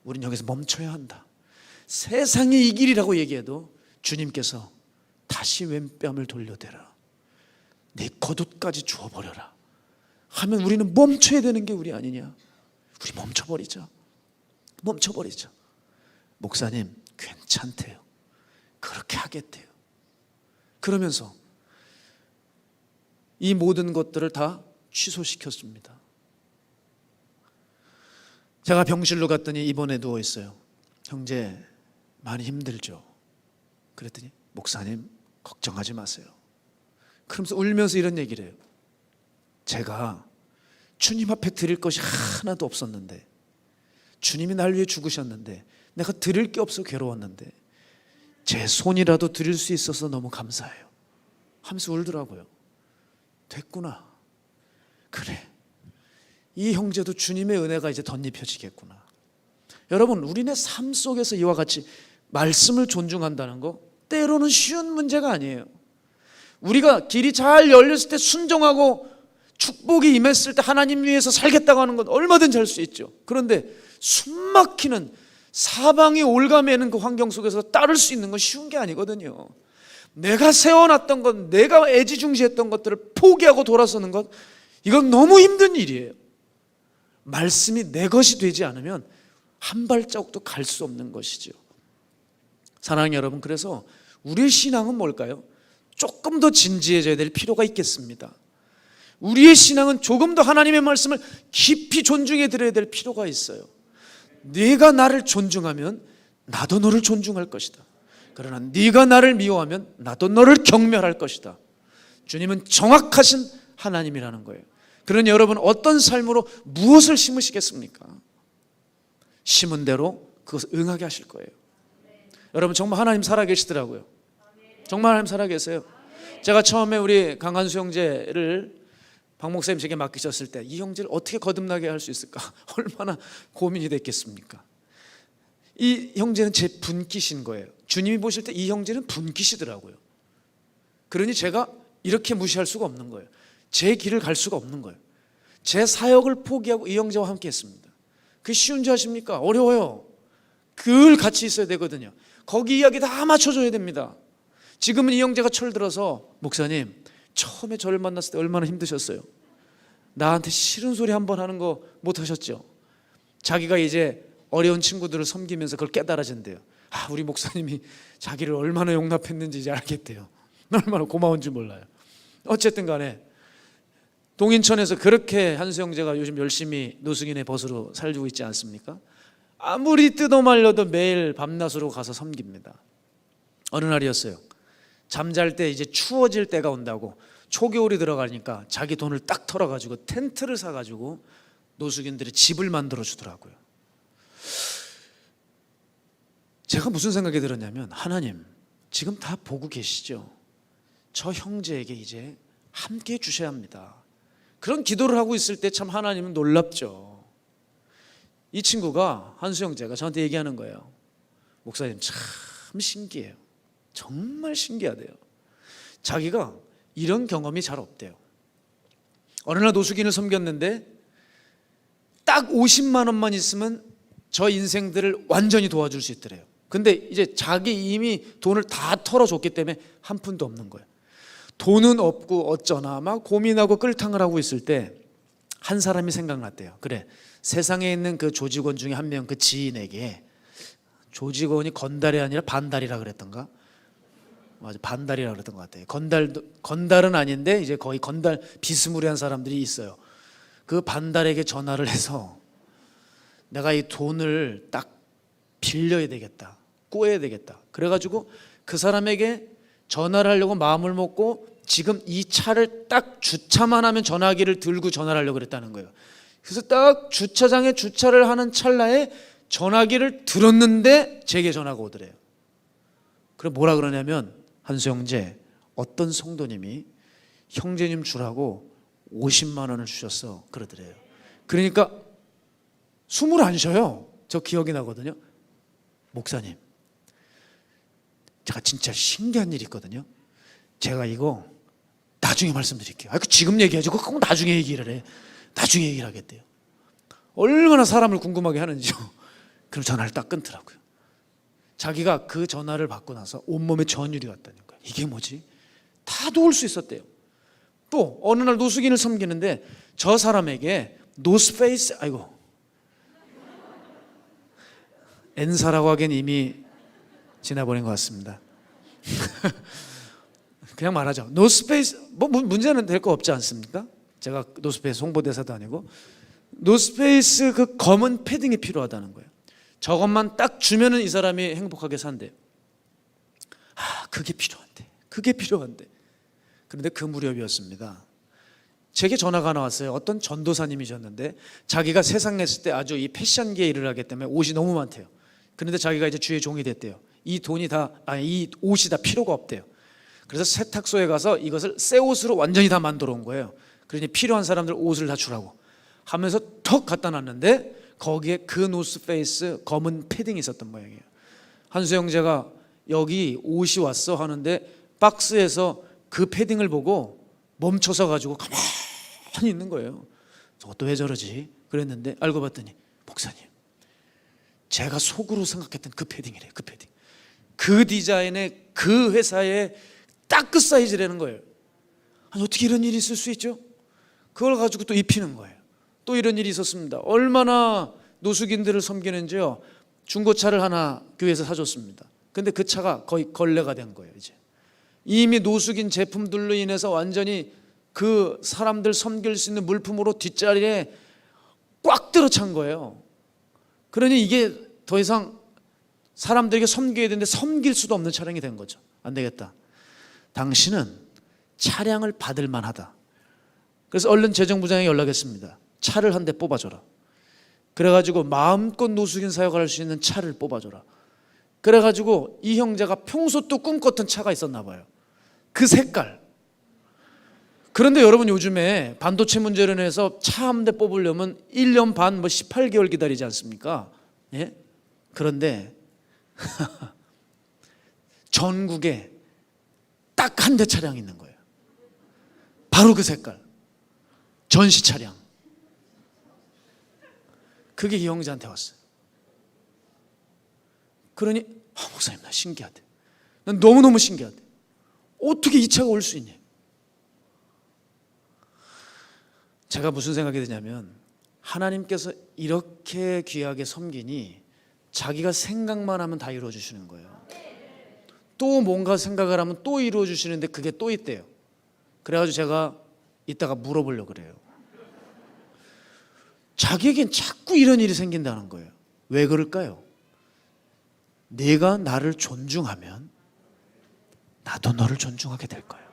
우리는 여기서 멈춰야 한다. 세상이 이 길이라고 얘기해도 주님께서 다시 왼뺨을 돌려대라, 내 겉옷까지 주워버려라 하면 우리는 멈춰야 되는 게 우리 아니냐. 우리 멈춰버리자. 목사님 괜찮대요, 그렇게 하겠대요. 그러면서 이 모든 것들을 다 취소시켰습니다. 제가 병실로 갔더니 입원해 누워 있어요. 형제 많이 힘들죠? 그랬더니 목사님 걱정하지 마세요. 그러면서 울면서 이런 얘기를 해요. 제가 주님 앞에 드릴 것이 하나도 없었는데, 주님이 날 위해 죽으셨는데 내가 드릴 게 없어 괴로웠는데 제 손이라도 드릴 수 있어서 너무 감사해요 하면서 울더라고요. 됐구나. 그래, 이 형제도 주님의 은혜가 이제 덧입혀지겠구나. 여러분, 우리네 삶 속에서 이와 같이 말씀을 존중한다는 거 때로는 쉬운 문제가 아니에요. 우리가 길이 잘 열렸을 때 순종하고 축복이 임했을 때 하나님 위해서 살겠다고 하는 건 얼마든지 할 수 있죠. 그런데 숨막히는 사방이 올가매는 그 환경 속에서 따를 수 있는 건 쉬운 게 아니거든요. 내가 세워놨던 것, 내가 애지중지했던 것들을 포기하고 돌아서는 것, 이건 너무 힘든 일이에요. 말씀이 내 것이 되지 않으면 한 발자국도 갈 수 없는 것이죠. 사랑하는 여러분, 그래서 우리의 신앙은 뭘까요? 조금 더 진지해져야 될 필요가 있겠습니다. 우리의 신앙은 조금 더 하나님의 말씀을 깊이 존중해 드려야 될 필요가 있어요. 네가 나를 존중하면 나도 너를 존중할 것이다. 그러나 네가 나를 미워하면 나도 너를 경멸할 것이다. 주님은 정확하신 하나님이라는 거예요. 그러니 여러분, 어떤 삶으로 무엇을 심으시겠습니까? 심은 대로 그것을 응하게 하실 거예요. 여러분, 정말 하나님 살아계시더라고요. 정말 하나님 살아계세요. 제가 처음에 우리 강한수 형제를 박 목사님 제게 맡기셨을 때 이 형제를 어떻게 거듭나게 할 수 있을까 얼마나 고민이 됐겠습니까? 이 형제는 제 분기신 거예요. 주님이 보실 때 이 형제는 분기시더라고요. 그러니 제가 이렇게 무시할 수가 없는 거예요. 제 길을 갈 수가 없는 거예요. 제 사역을 포기하고 이 형제와 함께 했습니다. 그게 쉬운 줄 아십니까? 어려워요. 늘 같이 있어야 되거든요. 거기 이야기 다 맞춰줘야 됩니다. 지금은 이 형제가 철들어서, 목사님 처음에 저를 만났을 때 얼마나 힘드셨어요? 나한테 싫은 소리 한번 하는 거 못 하셨죠? 자기가 이제 어려운 친구들을 섬기면서 그걸 깨달아진대요. 아, 우리 목사님이 자기를 얼마나 용납했는지 이제 알겠대요. 얼마나 고마운지 몰라요. 어쨌든 간에 동인천에서 그렇게 한수 형제가 요즘 열심히 노숙인의 벗으로 살고 있지 않습니까? 아무리 뜯어 말려도 매일 밤낮으로 가서 섬깁니다. 어느 날이었어요. 잠잘 때 이제 추워질 때가 온다고 초겨울이 들어가니까 자기 돈을 딱 털어가지고 텐트를 사가지고 노숙인들이 집을 만들어 주더라고요. 제가 무슨 생각이 들었냐면, 하나님 지금 다 보고 계시죠? 저 형제에게 이제 함께 해 주셔야 합니다. 그런 기도를 하고 있을 때 참 하나님은 놀랍죠. 이 친구가, 한수 형제가 저한테 얘기하는 거예요. 목사님 참 신기해요. 정말 신기하대요. 자기가 이런 경험이 잘 없대요. 어느 날 노숙인을 섬겼는데 딱 50만 원만 있으면 저 인생들을 완전히 도와줄 수 있더래요. 근데 이제 자기 이미 돈을 다 털어줬기 때문에 한 푼도 없는 거예요. 돈은 없고 어쩌나 막 고민하고 끌탕을 하고 있을 때 한 사람이 생각났대요. 그래, 세상에 있는 그 조직원 중에 한 명, 그 지인에게, 조직원이 건달이 아니라 반달이라 그랬던가? 맞아, 반달이라 그랬던 것 같아요. 건달은 아닌데 이제 거의 건달 비스무리한 사람들이 있어요. 그 반달에게 전화를 해서 내가 이 돈을 딱 빌려야 되겠다, 꼬여야 되겠다. 그래가지고 그 사람에게 전화를 하려고 마음을 먹고 지금 이 차를 딱 주차만 하면 전화기를 들고 전화를 하려고 그랬다는 거예요. 그래서 딱 주차장에 주차를 하는 찰나에 전화기를 들었는데 제게 전화가 오더래요. 그럼 뭐라 그러냐면, 한수 형제, 어떤 성도님이 형제님 주라고 50만 원을 주셨어 그러더래요. 그러니까 숨을 안 쉬어요. 저 기억이 나거든요. 목사님, 제가 진짜 신기한 일이 있거든요. 제가 이거 나중에 말씀드릴게요. 지금 얘기하지, 그거 나중에 얘기를 해. 나중에 얘기를 하겠대요. 얼마나 사람을 궁금하게 하는지요. 그럼 전화를 딱 끊더라고요. 자기가 그 전화를 받고 나서 온몸에 전율이 왔다는 거예요. 이게 뭐지? 다 도울 수 있었대요. 또 어느 날 노숙인을 섬기는데 저 사람에게 노스페이스, 아이고, N사라고 하기엔 이미 지나버린 것 같습니다. 그냥 말하죠. 노스페이스, 뭐 문제는 될 거 없지 않습니까? 제가 노스페이스 홍보대사도 아니고. 노스페이스 그 검은 패딩이 필요하다는 거예요. 저것만 딱 주면은 이 사람이 행복하게 산대요. 그게 필요한데, 그게 필요한데. 그런데 그 무렵이었습니다. 제게 전화가 하나 왔어요. 어떤 전도사님이셨는데 자기가 세상에 있을 때 아주 이 패션계에 일을 하기 때문에 옷이 너무 많대요. 그런데 자기가 이제 주의 종이 됐대요. 이 옷이 다 필요가 없대요. 그래서 세탁소에 가서 이것을 새 옷으로 완전히 다 만들어 온 거예요. 그러니 필요한 사람들 옷을 다 주라고 하면서 턱 갖다 놨는데 거기에 그 노스페이스 검은 패딩이 있었던 모양이에요. 한수 형제가 여기 옷이 왔어 하는데 박스에서 그 패딩을 보고 멈춰서 가지고 가만히 있는 거예요. 저것도 왜 저러지? 그랬는데 알고 봤더니 목사님, 제가 속으로 생각했던 그 패딩이래. 그 패딩, 그 디자인의 그 회사의 딱 그 사이즈라는 거예요. 아니, 어떻게 이런 일이 있을 수 있죠? 그걸 가지고 또 입히는 거예요. 또 이런 일이 있었습니다. 얼마나 노숙인들을 섬기는지요. 중고차를 하나 교회에서 사줬습니다. 근데 그 차가 거의 걸레가 된 거예요. 이제 이미 노숙인 제품들로 인해서 완전히 그 사람들 섬길 수 있는 물품으로 뒷자리에 꽉 들어찬 거예요. 그러니 이게 더 이상 사람들에게 섬겨야 되는데 섬길 수도 없는 차량이 된 거죠. 안 되겠다. 당신은 차량을 받을 만하다. 그래서 얼른 재정부장에게 연락했습니다. 차를 한 대 뽑아줘라. 그래가지고 마음껏 노숙인 사역을 할 수 있는 차를 뽑아줘라. 그래가지고 이 형제가 평소 또 꿈꿨던 차가 있었나 봐요. 그 색깔. 그런데 여러분, 요즘에 반도체 문제로 인해서 차 한 대 뽑으려면 1년 반, 18개월 기다리지 않습니까? 예? 그런데 전국에 딱 한 대 차량이 있는 거예요. 바로 그 색깔. 전시 차량. 그게 이 형제한테 왔어요. 그러니 목사님, 나 신기하대. 난 너무너무 신기하대. 어떻게 이 차가 올 수 있냐. 제가 무슨 생각이 드냐면, 하나님께서 이렇게 귀하게 섬기니 자기가 생각만 하면 다 이루어 주시는 거예요. 또 뭔가 생각을 하면 또 이루어 주시는데 그게 또 있대요. 그래가지고 제가 이따가 물어보려고 그래요. 자기에겐 자꾸 이런 일이 생긴다는 거예요. 왜 그럴까요? 내가 나를 존중하면 나도 너를 존중하게 될 거예요.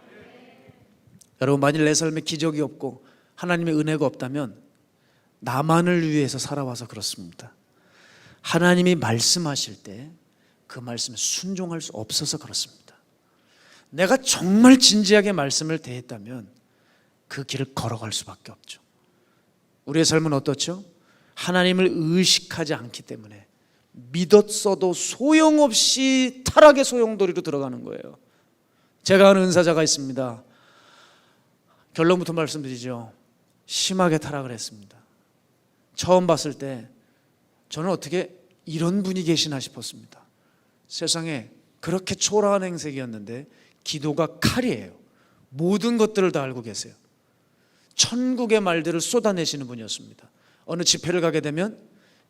여러분, 만일 내 삶에 기적이 없고 하나님의 은혜가 없다면 나만을 위해서 살아와서 그렇습니다. 하나님이 말씀하실 때 그 말씀에 순종할 수 없어서 그렇습니다. 내가 정말 진지하게 말씀을 대했다면 그 길을 걸어갈 수밖에 없죠. 우리의 삶은 어떻죠? 하나님을 의식하지 않기 때문에 믿었어도 소용없이 타락의 소용돌이로 들어가는 거예요. 제가 아는 은사자가 있습니다. 결론부터 말씀드리죠. 심하게 타락을 했습니다. 처음 봤을 때 저는 어떻게 이런 분이 계시나 싶었습니다. 세상에 그렇게 초라한 행색이었는데 기도가 칼이에요. 모든 것들을 다 알고 계세요. 천국의 말들을 쏟아내시는 분이었습니다. 어느 집회를 가게 되면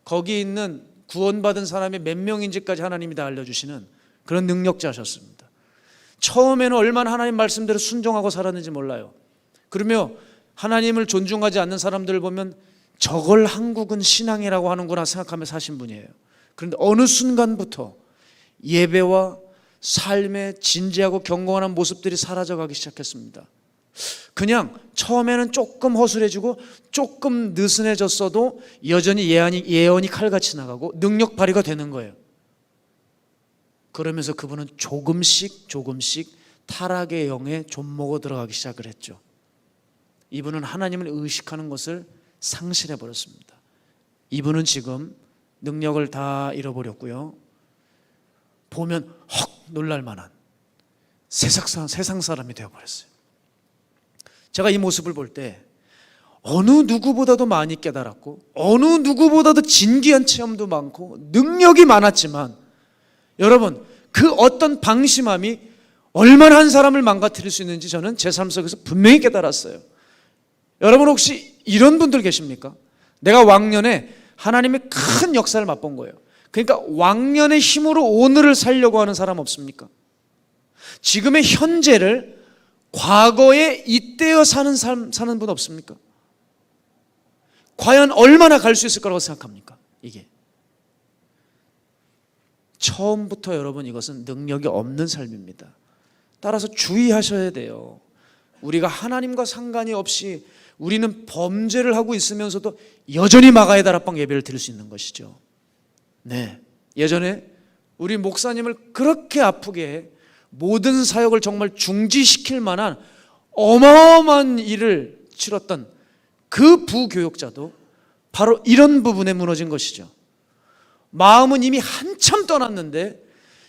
거기 있는 구원받은 사람이 몇 명인지까지 하나님이 다 알려주시는 그런 능력자셨습니다. 처음에는 얼마나 하나님 말씀대로 순종하고 살았는지 몰라요. 그러며 하나님을 존중하지 않는 사람들을 보면 저걸 한국은 신앙이라고 하는구나 생각하며 사신 분이에요. 그런데 어느 순간부터 예배와 삶의 진지하고 경건한 모습들이 사라져가기 시작했습니다. 그냥 처음에는 조금 허술해지고 조금 느슨해졌어도 여전히 예언이 칼같이 나가고 능력 발휘가 되는 거예요. 그러면서 그분은 조금씩 타락의 영에 좀먹어 들어가기 시작을 했죠. 이분은 하나님을 의식하는 것을 상실해버렸습니다. 이분은 지금 능력을 다 잃어버렸고요. 보면 헉 놀랄 만한 세상 사람이 되어버렸어요. 제가 이 모습을 볼 때 어느 누구보다도 많이 깨달았고 어느 누구보다도 진귀한 체험도 많고 능력이 많았지만 여러분, 그 어떤 방심함이 얼마나 한 사람을 망가뜨릴 수 있는지 저는 제 삶 속에서 분명히 깨달았어요. 여러분 혹시 이런 분들 계십니까? 내가 왕년에 하나님의 큰 역사를 맛본 거예요. 그러니까 왕년의 힘으로 오늘을 살려고 하는 사람 없습니까? 지금의 현재를 과거에 잇대어 사는 분 없습니까? 과연 얼마나 갈 수 있을 거라고 생각합니까? 이게 처음부터 여러분 이것은 능력이 없는 삶입니다. 따라서 주의하셔야 돼요. 우리가 하나님과 상관이 없이 우리는 범죄를 하고 있으면서도 여전히 마가의 다락방 예배를 드릴 수 있는 것이죠. 네, 예전에 우리 목사님을 그렇게 아프게 모든 사역을 정말 중지시킬 만한 어마어마한 일을 치렀던 그 부교역자도 바로 이런 부분에 무너진 것이죠. 마음은 이미 한참 떠났는데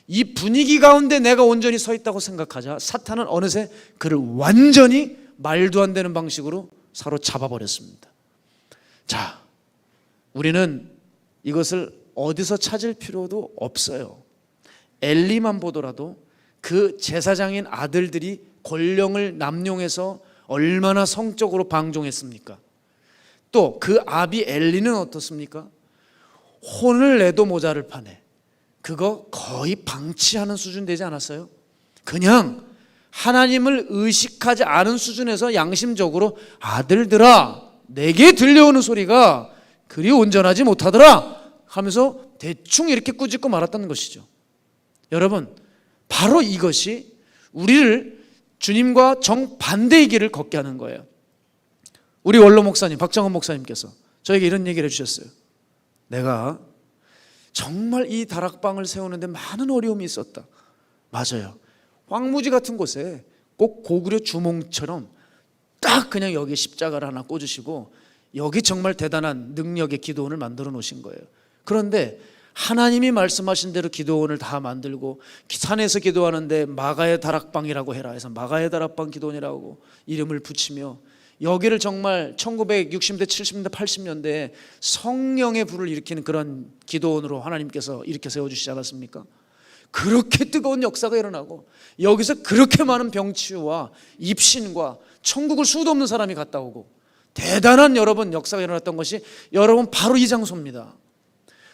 이 분위기 가운데 내가 온전히 서 있다고 생각하자 사탄은 어느새 그를 완전히 말도 안 되는 방식으로 사로잡아 버렸습니다. 자, 우리는 이것을 어디서 찾을 필요도 없어요. 엘리만 보더라도 그 제사장인 아들들이 권령을 남용해서 얼마나 성적으로 방종했습니까? 또 그 아비 엘리는 어떻습니까? 혼을 내도 모자를 파네. 그거 거의 방치하는 수준 되지 않았어요? 그냥 하나님을 의식하지 않은 수준에서 양심적으로 아들들아 내게 들려오는 소리가 그리 온전하지 못하더라 하면서 대충 이렇게 꾸짖고 말았다는 것이죠. 여러분, 바로 이것이 우리를 주님과 정반대의 길을 걷게 하는 거예요. 우리 원로 목사님 박정원 목사님께서 저에게 이런 얘기를 해주셨어요. 내가 정말 이 다락방을 세우는데 많은 어려움이 있었다. 맞아요. 황무지 같은 곳에 꼭 고구려 주몽처럼 딱 그냥 여기 십자가를 하나 꽂으시고 여기 정말 대단한 능력의 기도원을 만들어 놓으신 거예요. 그런데 하나님이 말씀하신 대로 기도원을 다 만들고 산에서 기도하는데 마가의 다락방이라고 해라 해서 마가의 다락방 기도원이라고 이름을 붙이며 여기를 정말 1960년대, 70년대, 80년대에 성령의 불을 일으키는 그런 기도원으로 하나님께서 이렇게 세워주시지 않았습니까? 그렇게 뜨거운 역사가 일어나고 여기서 그렇게 많은 병치유와 입신과 천국을 수도 없는 사람이 갔다 오고 대단한 여러분 역사가 일어났던 것이 여러분 바로 이 장소입니다.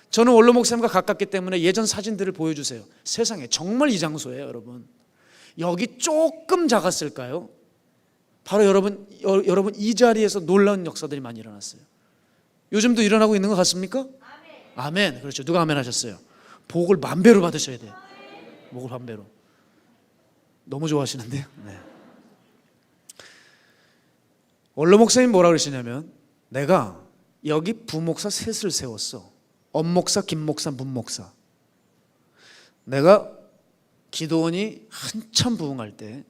저는 원로 목사님과 가깝기 때문에 예전 사진들을 보여주세요. 세상에 정말 이 장소예요. 여러분 여기 조금 작았을까요? 바로 여러분 이 자리에서 놀라운 역사들이 많이 일어났어요. 요즘도 일어나고 있는 것 같습니까? 아멘. 그렇죠. 누가 아멘 하셨어요? 복을 만배로 받으셔야 돼요. 복을 만배로. 너무 좋아하시는데요. 네. 원로 목사님 뭐라 그러시냐면 내가 여기 부목사 셋을 세웠어. 엄목사, 김목사, 문목사. 내가 기도원이 한참 부흥할 때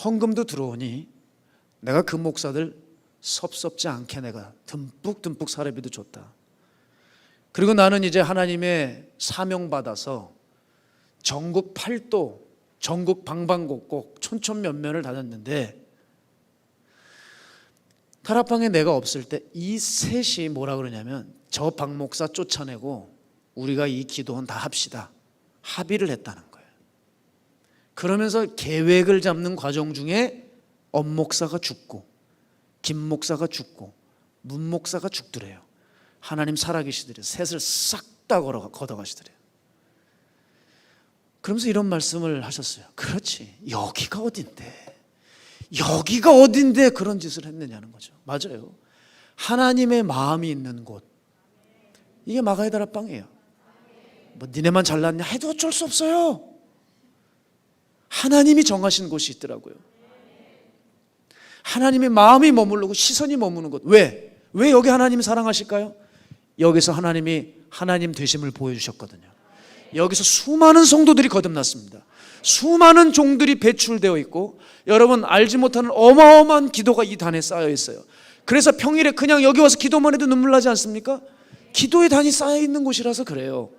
헌금도 들어오니 내가 그 목사들 섭섭지 않게 내가 듬뿍 사례비도 줬다. 그리고 나는 이제 하나님의 사명 받아서 전국 8도 전국 방방곡곡 촌촌면면을 다녔는데 다락방에 내가 없을 때 이 셋이 뭐라 그러냐면 저 박 목사 쫓아내고 우리가 이 기도원 다 합시다 합의를 했다는 거예요. 그러면서 계획을 잡는 과정 중에 엄 목사가 죽고 김 목사가 죽고 문 목사가 죽더래요. 하나님 살아계시더래요. 셋을 싹 다 걷어가시더래요. 그러면서 이런 말씀을 하셨어요. 그렇지, 여기가 어딘데 그런 짓을 했느냐는 거죠. 맞아요. 하나님의 마음이 있는 곳, 이게 마가의 다락방이에요. 뭐 니네만 잘났냐 해도 어쩔 수 없어요. 하나님이 정하신 곳이 있더라고요. 하나님의 마음이 머무르고 시선이 머무는 곳. 왜 여기 하나님이 사랑하실까요? 여기서 하나님이 하나님 되심을 보여주셨거든요. 여기서 수많은 성도들이 거듭났습니다. 수많은 종들이 배출되어 있고 여러분 알지 못하는 어마어마한 기도가 이 단에 쌓여 있어요. 그래서 평일에 그냥 여기 와서 기도만 해도 눈물 나지 않습니까? 기도의 단이 쌓여 있는 곳이라서 그래요.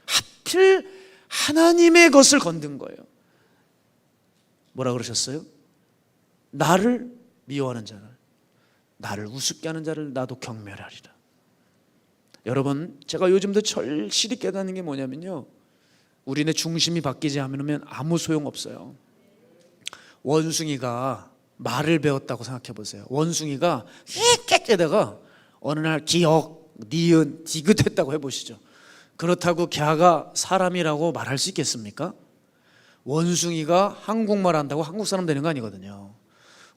하필 하나님의 것을 건든 거예요. 뭐라 그러셨어요? 나를 미워하는 자를 나를 우습게 하는 자를 나도 경멸하리라. 여러분, 제가 요즘도 절실히 깨닫는 게 뭐냐면요, 우리네 중심이 바뀌지 않으면 아무 소용없어요. 원숭이가 말을 배웠다고 생각해 보세요. 원숭이가 깨깨깨다가 어느 날 기역, 니은, 디귿 했다고 해보시죠. 그렇다고 걔가 사람이라고 말할 수 있겠습니까? 원숭이가 한국말 한다고 한국 사람 되는 거 아니거든요.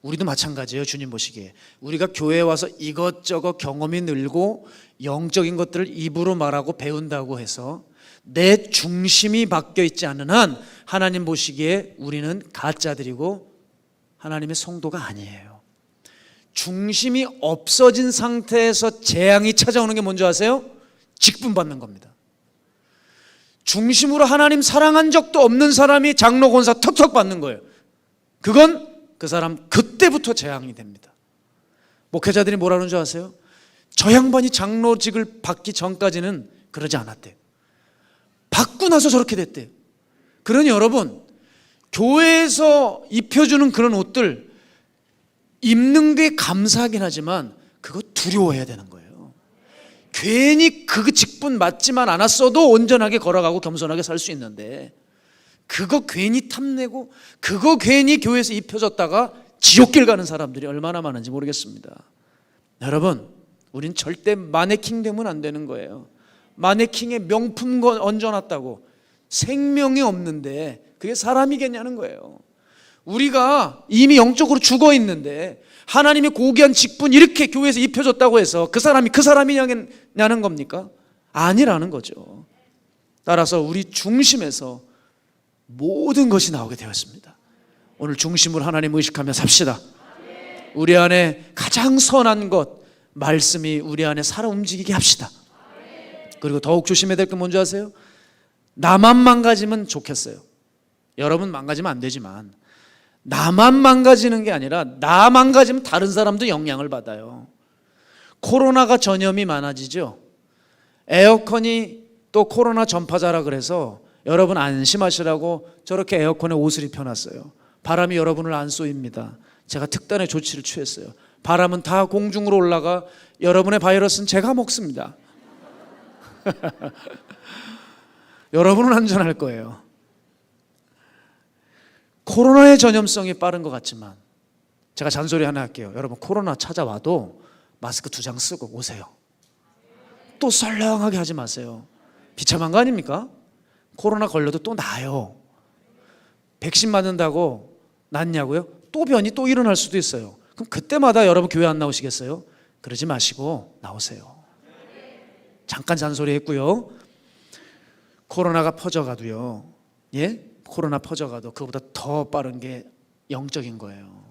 우리도 마찬가지예요. 주님 보시기에 우리가 교회에 와서 이것저것 경험이 늘고 영적인 것들을 입으로 말하고 배운다고 해서 내 중심이 바뀌어 있지 않는 한 하나님 보시기에 우리는 가짜들이고 하나님의 성도가 아니에요. 중심이 없어진 상태에서 재앙이 찾아오는 게 뭔지 아세요? 직분받는 겁니다. 중심으로 하나님 사랑한 적도 없는 사람이 장로 권사 턱턱 받는 거예요. 그건 그 사람 그때부터 재앙이 됩니다. 목회자들이 뭐라는 줄 아세요? 저 양반이 장로직을 받기 전까지는 그러지 않았대요. 받고 나서 저렇게 됐대요. 그러니 여러분, 교회에서 입혀주는 그런 옷들 입는 게 감사하긴 하지만 그거 두려워해야 되는 거예요. 괜히 그 직분 맞지만 않았어도 온전하게 걸어가고 겸손하게 살 수 있는데 그거 괜히 탐내고 그거 괜히 교회에서 입혀졌다가 지옥길 가는 사람들이 얼마나 많은지 모르겠습니다. 여러분, 우린 절대 마네킹 되면 안 되는 거예요. 마네킹에 명품 얹어놨다고 생명이 없는데 그게 사람이겠냐는 거예요. 우리가 이미 영적으로 죽어 있는데 하나님의 고귀한 직분 이렇게 교회에서 입혀줬다고 해서 그 사람이 그 사람이냐는 겁니까? 아니라는 거죠. 따라서 우리 중심에서 모든 것이 나오게 되었습니다. 오늘 중심으로 하나님 의식하며 삽시다. 우리 안에 가장 선한 것 말씀이 우리 안에 살아 움직이게 합시다. 그리고 더욱 조심해야 될 게 뭔지 아세요? 나만 망가지면 좋겠어요. 여러분 망가지면 안 되지만 나만 망가지는 게 아니라 나 망가지면 다른 사람도 영향을 받아요. 코로나가 전염이 많아지죠. 에어컨이 또 코로나 전파자라 그래서 여러분 안심하시라고 저렇게 에어컨에 옷을 입혀놨어요. 바람이 여러분을 안 쏘입니다. 제가 특단의 조치를 취했어요. 바람은 다 공중으로 올라가 여러분의 바이러스는 제가 먹습니다. 여러분은 안전할 거예요. 코로나의 전염성이 빠른 것 같지만 제가 잔소리 하나 할게요. 여러분, 코로나 찾아와도 마스크 2장 쓰고 오세요. 또 썰렁하게 하지 마세요. 비참한 거 아닙니까? 코로나 걸려도 또 나아요. 백신 맞는다고 낫냐고요? 또 변이 또 일어날 수도 있어요. 그럼 그때마다 여러분 교회 안 나오시겠어요? 그러지 마시고 나오세요. 잠깐 잔소리 했고요. 코로나가 퍼져가도요, 예? 코로나 퍼져가도 그보다 더 빠른 게 영적인 거예요.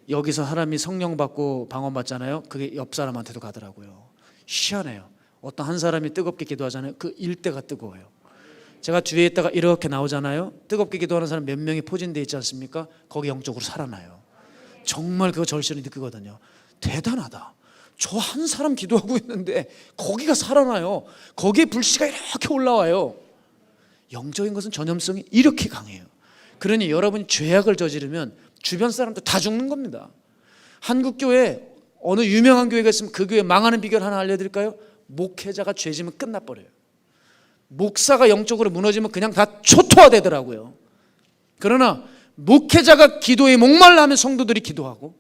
여기서 사람이 성령 받고 방언 받잖아요. 그게 옆 사람한테도 가더라고요. 희한해요. 어떤 한 사람이 뜨겁게 기도하잖아요. 그 일대가 뜨거워요. 제가 뒤에 있다가 이렇게 나오잖아요. 뜨겁게 기도하는 사람 몇 명이 포진되어 있지 않습니까? 거기 영적으로 살아나요. 정말 그거 절실히 느끼거든요. 대단하다. 저 한 사람 기도하고 있는데 거기가 살아나요. 거기에 불씨가 이렇게 올라와요. 영적인 것은 전염성이 이렇게 강해요. 그러니 여러분이 죄악을 저지르면 주변 사람도 다 죽는 겁니다. 한국교회 어느 유명한 교회가 있으면 그 교회 망하는 비결 하나 알려드릴까요? 목회자가 죄지면 끝나버려요. 목사가 영적으로 무너지면 그냥 다 초토화되더라고요. 그러나 목회자가 기도에 목말라 하면 성도들이 기도하고,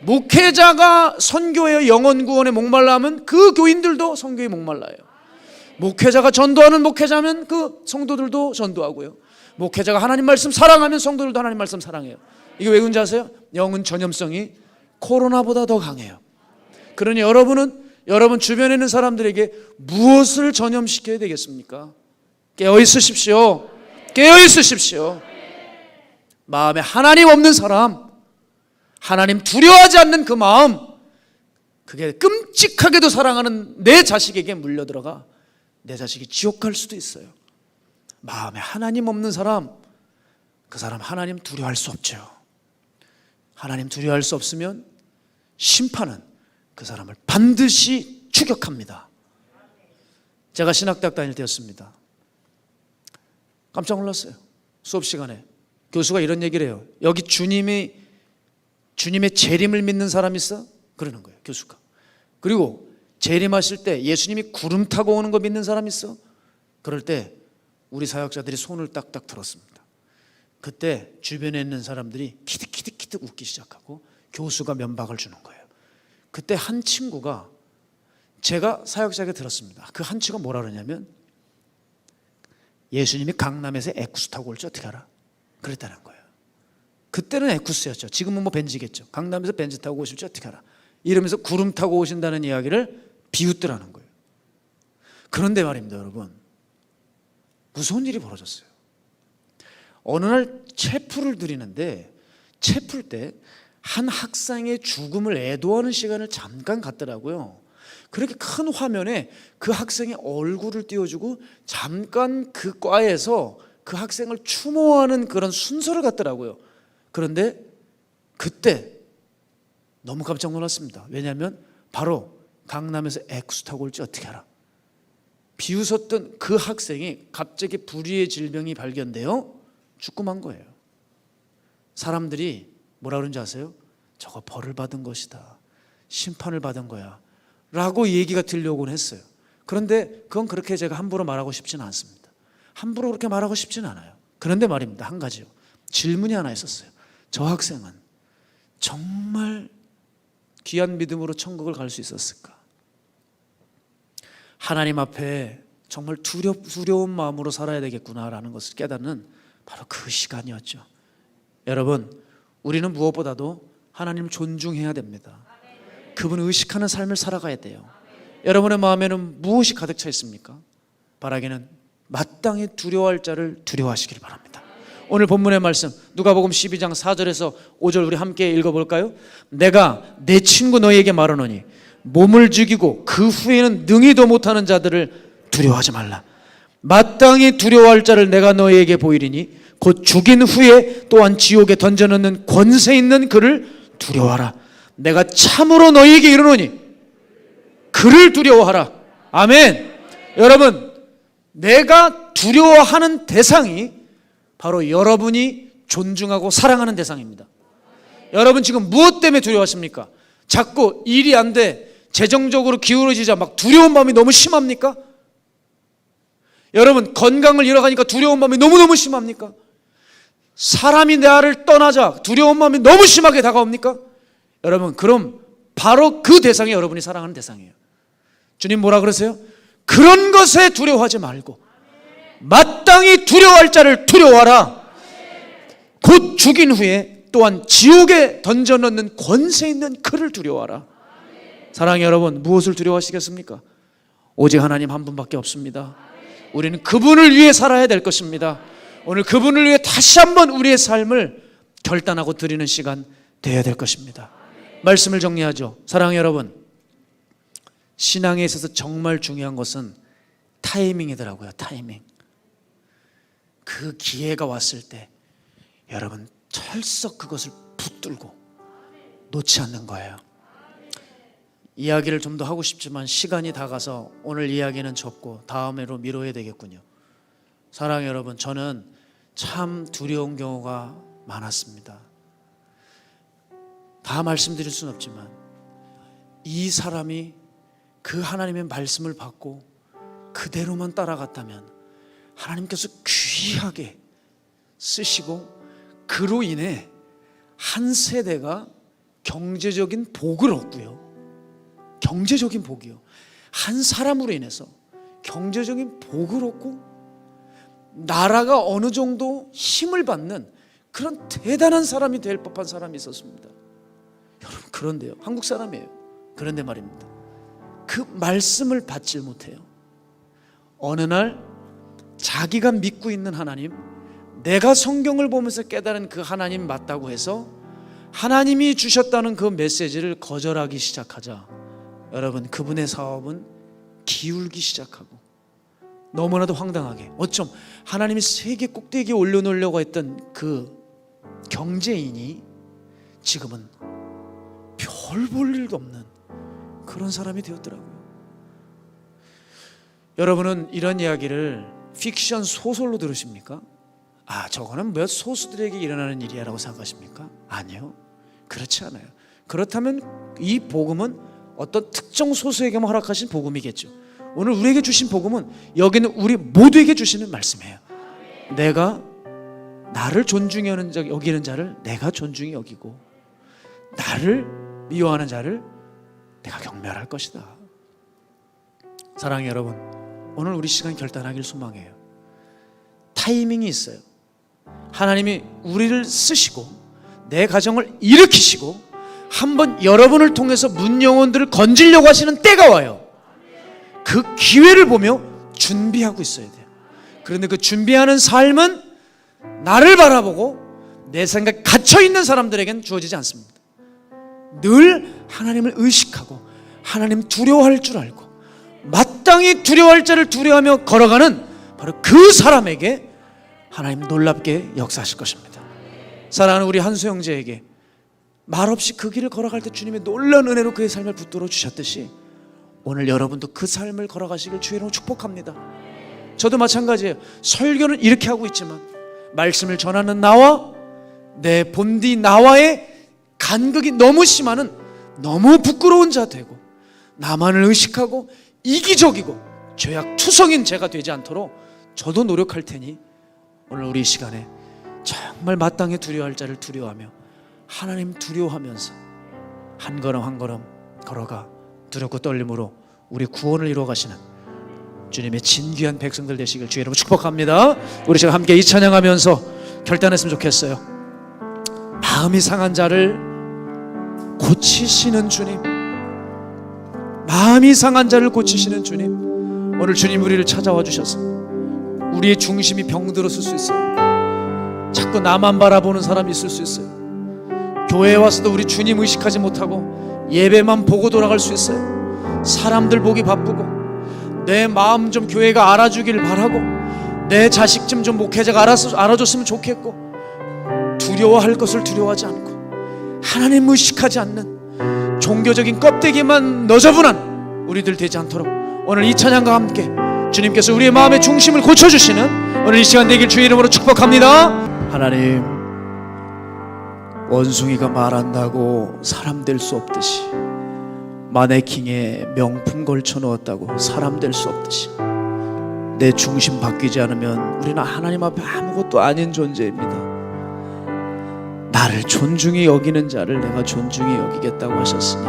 목회자가 선교의 영혼 구원에 목말라 하면 그 교인들도 선교에 목말라요. 목회자가 전도하는 목회자면 그 성도들도 전도하고요. 목회자가 하나님 말씀 사랑하면 성도들도 하나님 말씀 사랑해요. 이게 왜 그런지 아세요? 영은 전염성이 코로나보다 더 강해요. 그러니 여러분은 여러분 주변에 있는 사람들에게 무엇을 전염시켜야 되겠습니까? 깨어 있으십시오. 깨어 있으십시오. 마음에 하나님 없는 사람, 하나님 두려워하지 않는 그 마음, 그게 끔찍하게도 사랑하는 내 자식에게 물려들어가 내 자식이 지옥 갈 수도 있어요. 마음에 하나님 없는 사람, 그 사람 하나님 두려워할 수 없죠. 하나님 두려워할 수 없으면 심판은 그 사람을 반드시 추격합니다. 제가 신학대학 다닐 때였습니다. 깜짝 놀랐어요. 수업 시간에 교수가 이런 얘기를 해요. 여기 주님의 재림을 믿는 사람 있어? 그러는 거예요, 교수가. 그리고 재림하실 때 예수님이 구름 타고 오는 거 믿는 사람 있어? 그럴 때 우리 사역자들이 손을 딱딱 들었습니다. 그때 주변에 있는 사람들이 키득키득키득 웃기 시작하고 교수가 면박을 주는 거예요. 그때 한 친구가, 제가 사역자에게 들었습니다. 그 한 친구가 뭐라 그러냐면, 예수님이 강남에서 에쿠스 타고 올지 어떻게 알아? 그랬다는 거예요. 그때는 에쿠스였죠. 지금은 뭐 벤츠겠죠. 강남에서 벤츠 타고 오실지 어떻게 알아? 이러면서 구름 타고 오신다는 이야기를 비웃더라는 거예요. 그런데 말입니다, 여러분, 무서운 일이 벌어졌어요. 어느 날 체풀을 드리는데, 체풀 때 한 학생의 죽음을 애도하는 시간을 잠깐 갖더라고요. 그렇게 큰 화면에 그 학생의 얼굴을 띄워주고 잠깐 그 과에서 그 학생을 추모하는 그런 순서를 갖더라고요. 그런데 그때 너무 깜짝 놀랐습니다. 왜냐하면 바로 강남에서 에쿠스 타고 올지 어떻게 알아? 비웃었던 그 학생이 갑자기 불의의 질병이 발견되어 죽고 만 거예요. 사람들이 뭐라 그런지 아세요? 저거 벌을 받은 것이다, 심판을 받은 거야 라고 얘기가 들려오곤 했어요. 그런데 그건 그렇게 제가 함부로 말하고 싶지는 않습니다. 함부로 그렇게 말하고 싶지는 않아요. 그런데 말입니다, 한 가지요. 질문이 하나 있었어요. 저 학생은 정말 귀한 믿음으로 천국을 갈 수 있었을까? 하나님 앞에 정말 두려운 마음으로 살아야 되겠구나라는 것을 깨닫는 바로 그 시간이었죠. 여러분, 우리는 무엇보다도 하나님을 존중해야 됩니다. 그분을 의식하는 삶을 살아가야 돼요. 여러분의 마음에는 무엇이 가득 차 있습니까? 바라기는 마땅히 두려워할 자를 두려워하시길 바랍니다. 오늘 본문의 말씀 누가복음 12장 4절에서 5절 우리 함께 읽어볼까요? 내가 내 친구 너희에게 말하노니 몸을 죽이고 그 후에는 능히도 못하는 자들을 두려워하지 말라. 마땅히 두려워할 자를 내가 너희에게 보이리니 곧 죽인 후에 또한 지옥에 던져넣는 권세 있는 그를 두려워하라. 내가 참으로 너희에게 이르노니 그를 두려워하라. 아멘. 여러분, 내가 두려워하는 대상이 바로 여러분이 존중하고 사랑하는 대상입니다. 여러분 지금 무엇 때문에 두려워하십니까? 자꾸 일이 안 돼, 재정적으로 기울어지자 막 두려운 마음이 너무 심합니까? 여러분 건강을 잃어가니까 두려운 마음이 너무너무 심합니까? 사람이 나를 떠나자 두려운 마음이 너무 심하게 다가옵니까? 여러분, 그럼 바로 그 대상이 여러분이 사랑하는 대상이에요. 주님 뭐라 그러세요? 그런 것에 두려워하지 말고 마땅히 두려워할 자를 두려워하라. 곧 죽인 후에 또한 지옥에 던져넣는 권세 있는 그를 두려워하라. 사랑하는 여러분, 무엇을 두려워하시겠습니까? 오직 하나님 한 분밖에 없습니다. 우리는 그분을 위해 살아야 될 것입니다. 오늘 그분을 위해 다시 한번 우리의 삶을 결단하고 드리는 시간 되어야 될 것입니다. 말씀을 정리하죠. 사랑하는 여러분, 신앙에 있어서 정말 중요한 것은 타이밍이더라고요. 타이밍. 그 기회가 왔을 때 여러분 철썩 그것을 붙들고 놓지 않는 거예요. 이야기를 좀 더 하고 싶지만 시간이 다가서 오늘 이야기는 접고 다음에로 미뤄야 되겠군요. 사랑하는 여러분, 저는 참 두려운 경우가 많았습니다. 다 말씀드릴 수는 없지만 이 사람이 그 하나님의 말씀을 받고 그대로만 따라갔다면 하나님께서 귀하게 쓰시고 그로 인해 한 세대가 경제적인 복을 얻고요. 경제적인 복이요. 한 사람으로 인해서 경제적인 복을 얻고 나라가 어느 정도 힘을 받는 그런 대단한 사람이 될 법한 사람이 있었습니다. 여러분, 그런데요, 한국 사람이에요. 그런데 말입니다, 그 말씀을 받질 못해요. 어느 날 자기가 믿고 있는 하나님, 내가 성경을 보면서 깨달은 그 하나님 맞다고 해서 하나님이 주셨다는 그 메시지를 거절하기 시작하자 여러분, 그분의 사업은 기울기 시작하고 너무나도 황당하게 어쩜 하나님이 세계 꼭대기에 올려놓으려고 했던 그 경제인이 지금은 별 볼 일도 없는 그런 사람이 되었더라고요. 여러분은 이런 이야기를 픽션 소설로 들으십니까? 아, 저거는 몇 소수들에게 일어나는 일이야 라고 생각하십니까? 아니요, 그렇지 않아요. 그렇다면 이 복음은 어떤 특정 소수에게만 허락하신 복음이겠죠. 오늘 우리에게 주신 복음은 여기는 우리 모두에게 주시는 말씀이에요. 내가 나를 존중히 여기는 자를 내가 존중히 여기고, 나를 미워하는 자를 내가 경멸할 것이다. 사랑하는 여러분, 오늘 우리 시간 결단하길 소망해요. 타이밍이 있어요. 하나님이 우리를 쓰시고 내 가정을 일으키시고 한번 여러분을 통해서 문영혼들을 건지려고 하시는 때가 와요. 그 기회를 보며 준비하고 있어야 돼요. 그런데 그 준비하는 삶은 나를 바라보고 내 생각에 갇혀있는 사람들에게는 주어지지 않습니다. 늘 하나님을 의식하고 하나님 두려워할 줄 알고 마땅히 두려워할 자를 두려워하며 걸어가는 바로 그 사람에게 하나님 놀랍게 역사하실 것입니다. 사랑하는 우리 한수 형제에게 말없이 그 길을 걸어갈 때 주님의 놀라운 은혜로 그의 삶을 붙들어 주셨듯이 오늘 여러분도 그 삶을 걸어가시길 주의 이름으로 축복합니다. 저도 마찬가지예요. 설교는 이렇게 하고 있지만 말씀을 전하는 나와 내 본디 나와의 간극이 너무 심하는 너무 부끄러운 자 되고 나만을 의식하고 이기적이고 죄악투성인 제가 되지 않도록 저도 노력할 테니 오늘 우리 이 시간에 정말 마땅히 두려워할 자를 두려워하며 하나님 두려워하면서 한 걸음 한 걸음 걸어가 두렵고 떨림으로 우리 구원을 이루어 가시는 주님의 진귀한 백성들 되시길 주의 이름으로 축복합니다. 우리 지금 함께 이 찬양하면서 결단했으면 좋겠어요. 마음이 상한 자를 고치시는 주님, 마음이 상한 자를 고치시는 주님, 오늘 주님 우리를 찾아와 주셔서 우리의 중심이 병들었을 수 있어요. 자꾸 나만 바라보는 사람이 있을 수 있어요. 교회에 와서도 우리 주님 의식하지 못하고 예배만 보고 돌아갈 수 있어요. 사람들 보기 바쁘고 내 마음 좀 교회가 알아주길 바라고 내 자식 좀 목회자가 알아줬으면 좋겠고 두려워할 것을 두려워하지 않고 하나님 의식하지 않는 종교적인 껍데기만 너저분한 우리들 되지 않도록 오늘 이 찬양과 함께 주님께서 우리의 마음의 중심을 고쳐주시는 오늘 이 시간 되길 주의 이름으로 축복합니다. 하나님, 원숭이가 말한다고 사람 될 수 없듯이 마네킹에 명품 걸쳐 놓았다고 사람 될 수 없듯이 내 중심 바뀌지 않으면 우리는 하나님 앞에 아무것도 아닌 존재입니다. 나를 존중히 여기는 자를 내가 존중히 여기겠다고 하셨으니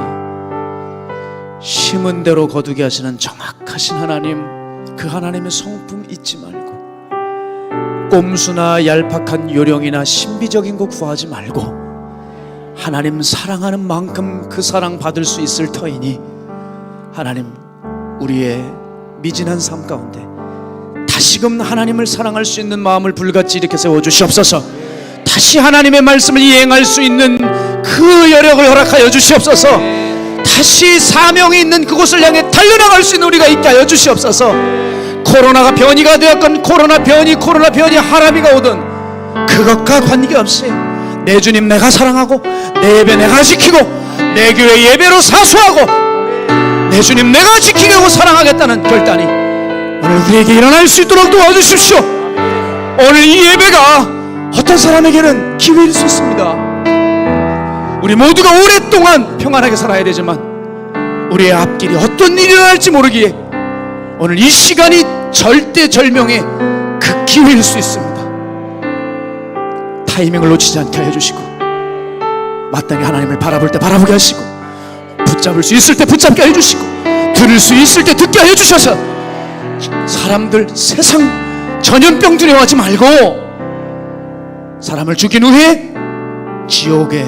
심은 대로 거두게 하시는 정확하신 하나님, 그 하나님의 성품 잊지 말고 꼼수나 얄팍한 요령이나 신비적인 거 구하지 말고 하나님 사랑하는 만큼 그 사랑 받을 수 있을 터이니 하나님 우리의 미진한 삶 가운데 다시금 하나님을 사랑할 수 있는 마음을 불같이 일으켜 세워주시옵소서. 다시 하나님의 말씀을 이행할 수 있는 그 여력을 허락하여 주시옵소서. 다시 사명이 있는 그곳을 향해 달려나갈 수 있는 우리가 있게 하여 주시옵소서. 코로나가 변이가 되었건 코로나 변이 하나비가 오든 그것과 관계없이 내 주님 내가 사랑하고 내 예배 내가 지키고 내 교회 예배로 사수하고 내 주님 내가 지키려고 사랑하겠다는 결단이 오늘 우리에게 일어날 수 있도록 도와주십시오. 오늘 이 예배가 어떤 사람에게는 기회일 수 있습니다. 우리 모두가 오랫동안 평안하게 살아야 되지만 우리의 앞길이 어떤 일이 일어날지 모르기에 오늘 이 시간이 절대절명의 그 기회일 수 있습니다. 타이밍을 놓치지 않게 해주시고 마땅히 하나님을 바라볼 때 바라보게 하시고 붙잡을 수 있을 때 붙잡게 해주시고 들을 수 있을 때 듣게 해주셔서 사람들 세상 전염병 두려워하지 말고 사람을 죽인 후에 지옥에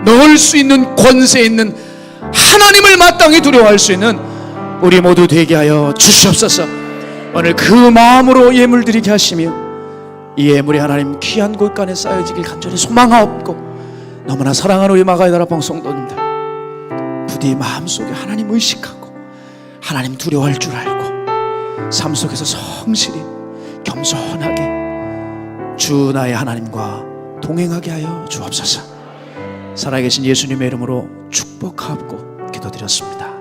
넣을 수 있는 권세 있는 하나님을 마땅히 두려워할 수 있는 우리 모두 되게 하여 주시옵소서. 오늘 그 마음으로 예물 드리게 하시며 이 예물이 하나님 귀한 곳간에 쌓여지길 간절히 소망하옵고 너무나 사랑하는 우리 마가이다라 방송도입니다. 부디 마음속에 하나님 의식하고 하나님 두려워할 줄 알고 삶 속에서 성실히 겸손하게 주 나의 하나님과 동행하게 하여 주옵소서. 살아계신 예수님의 이름으로 축복하옵고 기도드렸습니다.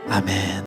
아멘.